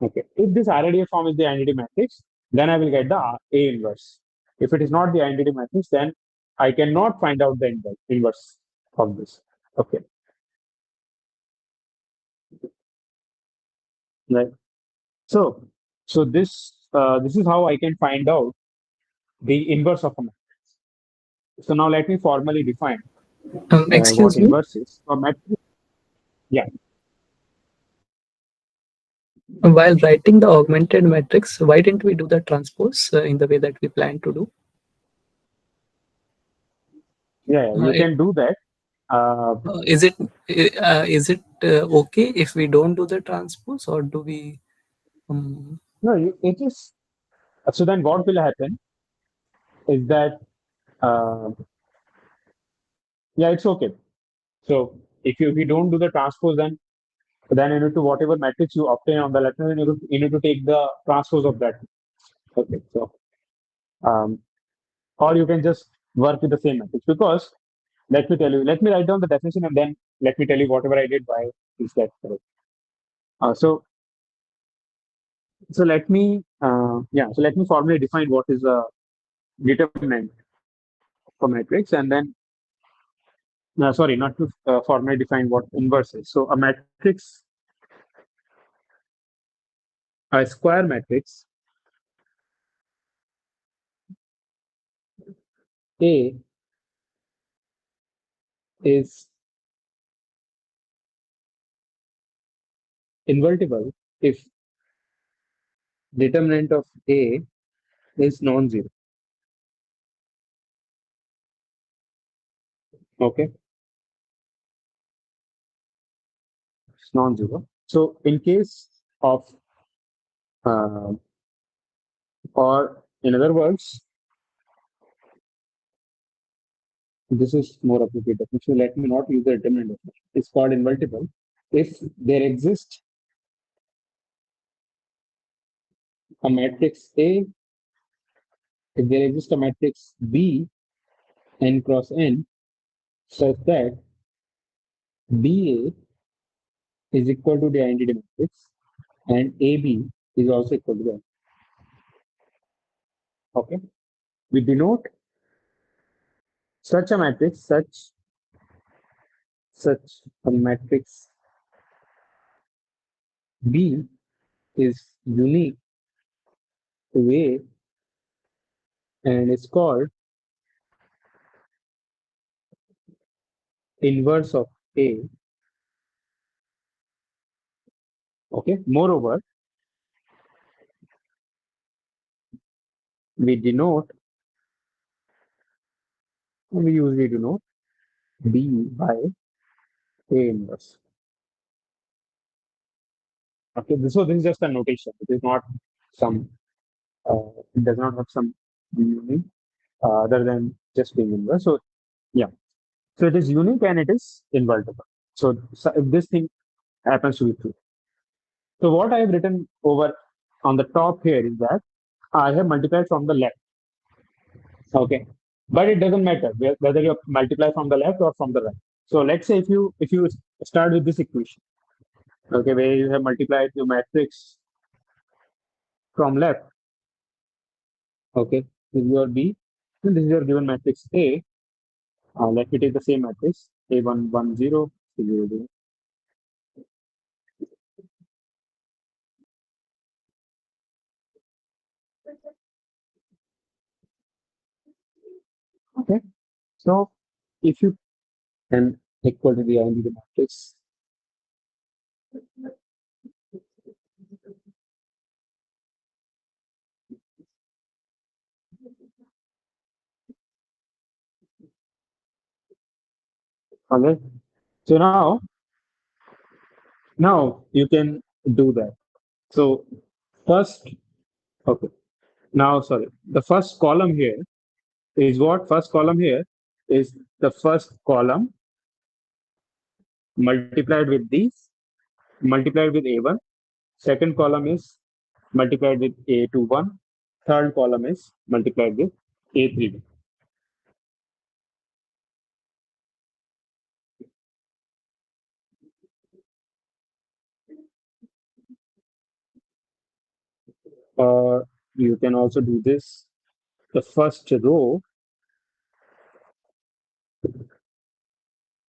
Okay. If this RREF form is the identity matrix, then I will get the A inverse. If it is not the identity matrix, then I cannot find out the inverse of this. Okay. Right. So, this is how I can find out the inverse of a matrix. So now let me formally define what Excuse me. inverse is. A matrix, yeah. While writing the augmented matrix, why didn't we do the transpose in the way that we plan to do? Yeah, you It, can do that. is it okay if we don't do the transpose, or do we? No, it is. So then what will happen is that, uh, yeah, it's okay. So if you don't do the transpose, then you need to, whatever matrix you obtain on the left hand, you need to take the transpose of that. Okay. So, um, or you can just work with the same matrix, because let me tell you, let me write down the definition, and then let me tell you whatever I did, why is that correct. So let me so let me formally define what is a determinant for matrix, and then sorry, not to formally define what inverse is. So a matrix, a square matrix A is invertible if determinant of A is non-zero. Okay, it's non-zero. So in case of, uh, or in other words, this is more appropriate definition. Let me not use the determinant definition. It's called invertible. If there exists a matrix A, if there exists a matrix B, n cross n, such that BA is equal to the identity matrix and AB is also equal to that. Okay, we denote such a matrix, such a matrix B is unique to A and is called inverse of A. Okay. Moreover, we denote, we usually denote B by A inverse. Okay. So this is just a notation. It is not some. It does not have some meaning other than just being inverse. So yeah. So it is unique and it is invertible. So if this thing happens to be true. So what I have written over on the top here is that I have multiplied from the left. Okay. But it doesn't matter whether you multiply from the left or from the right. So let's say if you start with this equation, okay, where you have multiplied your matrix from left, okay, this is your B, and this is your given matrix A. Let me take the same matrix A1 1 0 0 0. Okay. So if you can equal to the identity matrix, okay. So now you can do that. So first, okay. Now, sorry, the first column here is what? First column here is the first column multiplied with these, multiplied with A1. Second column is multiplied with A21. Third column is multiplied with A3. Or you can also do this. The first row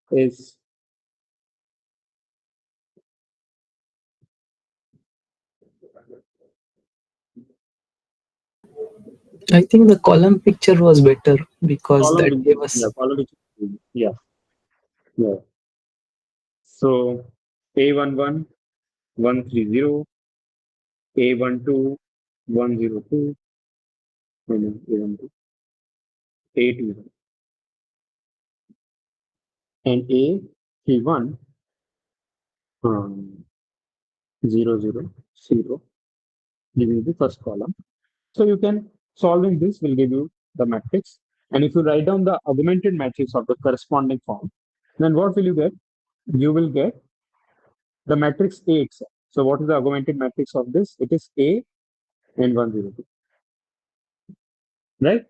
is I think the column picture was better because that gave us column. Yeah, yeah. So A11 130, A12 102, A12, A2, and A31 0 0 0, giving you the first column. So you can solving this will give you the matrix. And if you write down the augmented matrix of the corresponding form, then what will you get? You will get the matrix A itself. So what is the augmented matrix of this? It is A and 102, right?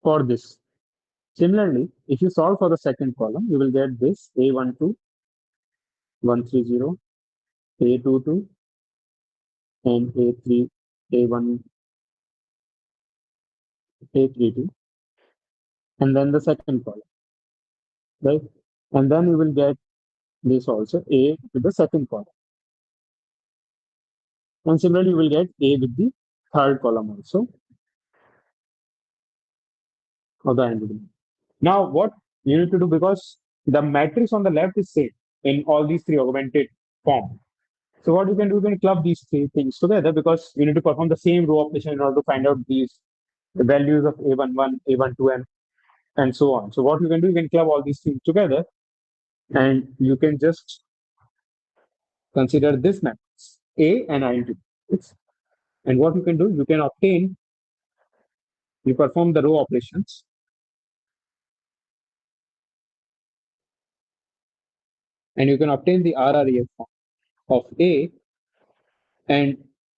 For this. Similarly, if you solve for the second column, you will get this A12, 130, A22, and A3, A1, A32, and then the second column, right? And then you will get this also A with the second column. And similarly, you will get A with the third column also of the entity. Now, what you need to do, because the matrix on the left is same in all these three augmented form. So what you can do, you can club these three things together because you need to perform the same row operation in order to find out these the values of a11, a12, and so on. So what you can do, you can club all these things together, and you can just consider this matrix A and identity matrix. And what you can do, you can obtain, you perform the row operations, and you can obtain the RREF form of A, and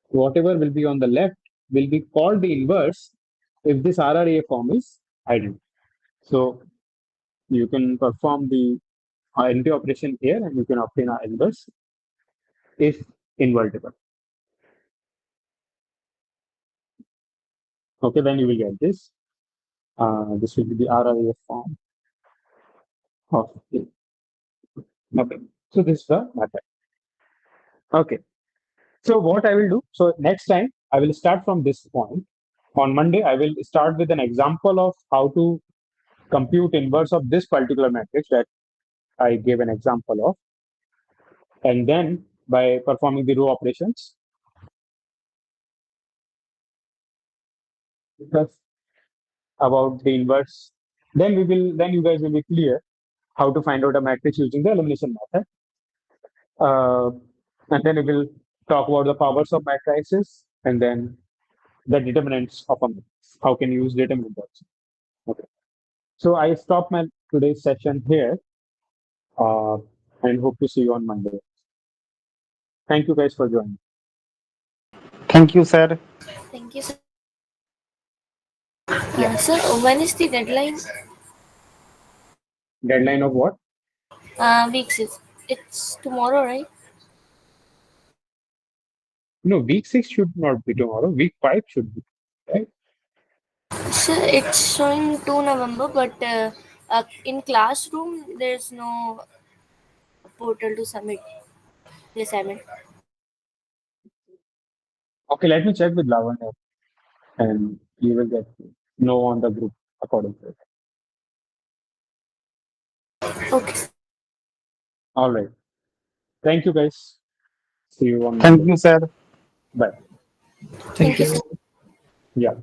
whatever will be on the left will be called the inverse if this RREF form is identity. So you can perform the identity operation here, and you can obtain our inverse if invertible. Okay, then you will get this. This will be the RRAF form of A. Okay, so this is the method. Okay, so what I will do, so next time I will start from this point. On Monday, I will start with an example of how to compute inverse of this particular matrix that I gave an example of. And then by performing the row operations, discuss about the inverse. Then you guys will be clear how to find out a matrix using the elimination method. Uh, and then we will talk about the powers of matrices and then the determinants of a matrix. How can you use determinant also? Okay. So I stop my today's session here uh, and hope to see you on Monday. Thank you guys for joining. Thank you, sir. Thank you, sir. Yeah. Sir, when is the deadline? Deadline of what? Week 6. It's tomorrow, right? No, week 6 should not be tomorrow. Week 5 should be. Right? Sir, it's showing 2 November, but in classroom, there's no portal to submit the assignment. Okay, let me check with Lavanya and you will get to know on the group according to it. Okay. All right. Thank you guys. See you on Thank Monday. you, sir. Bye. Thank Thank you, you. sir. Yeah.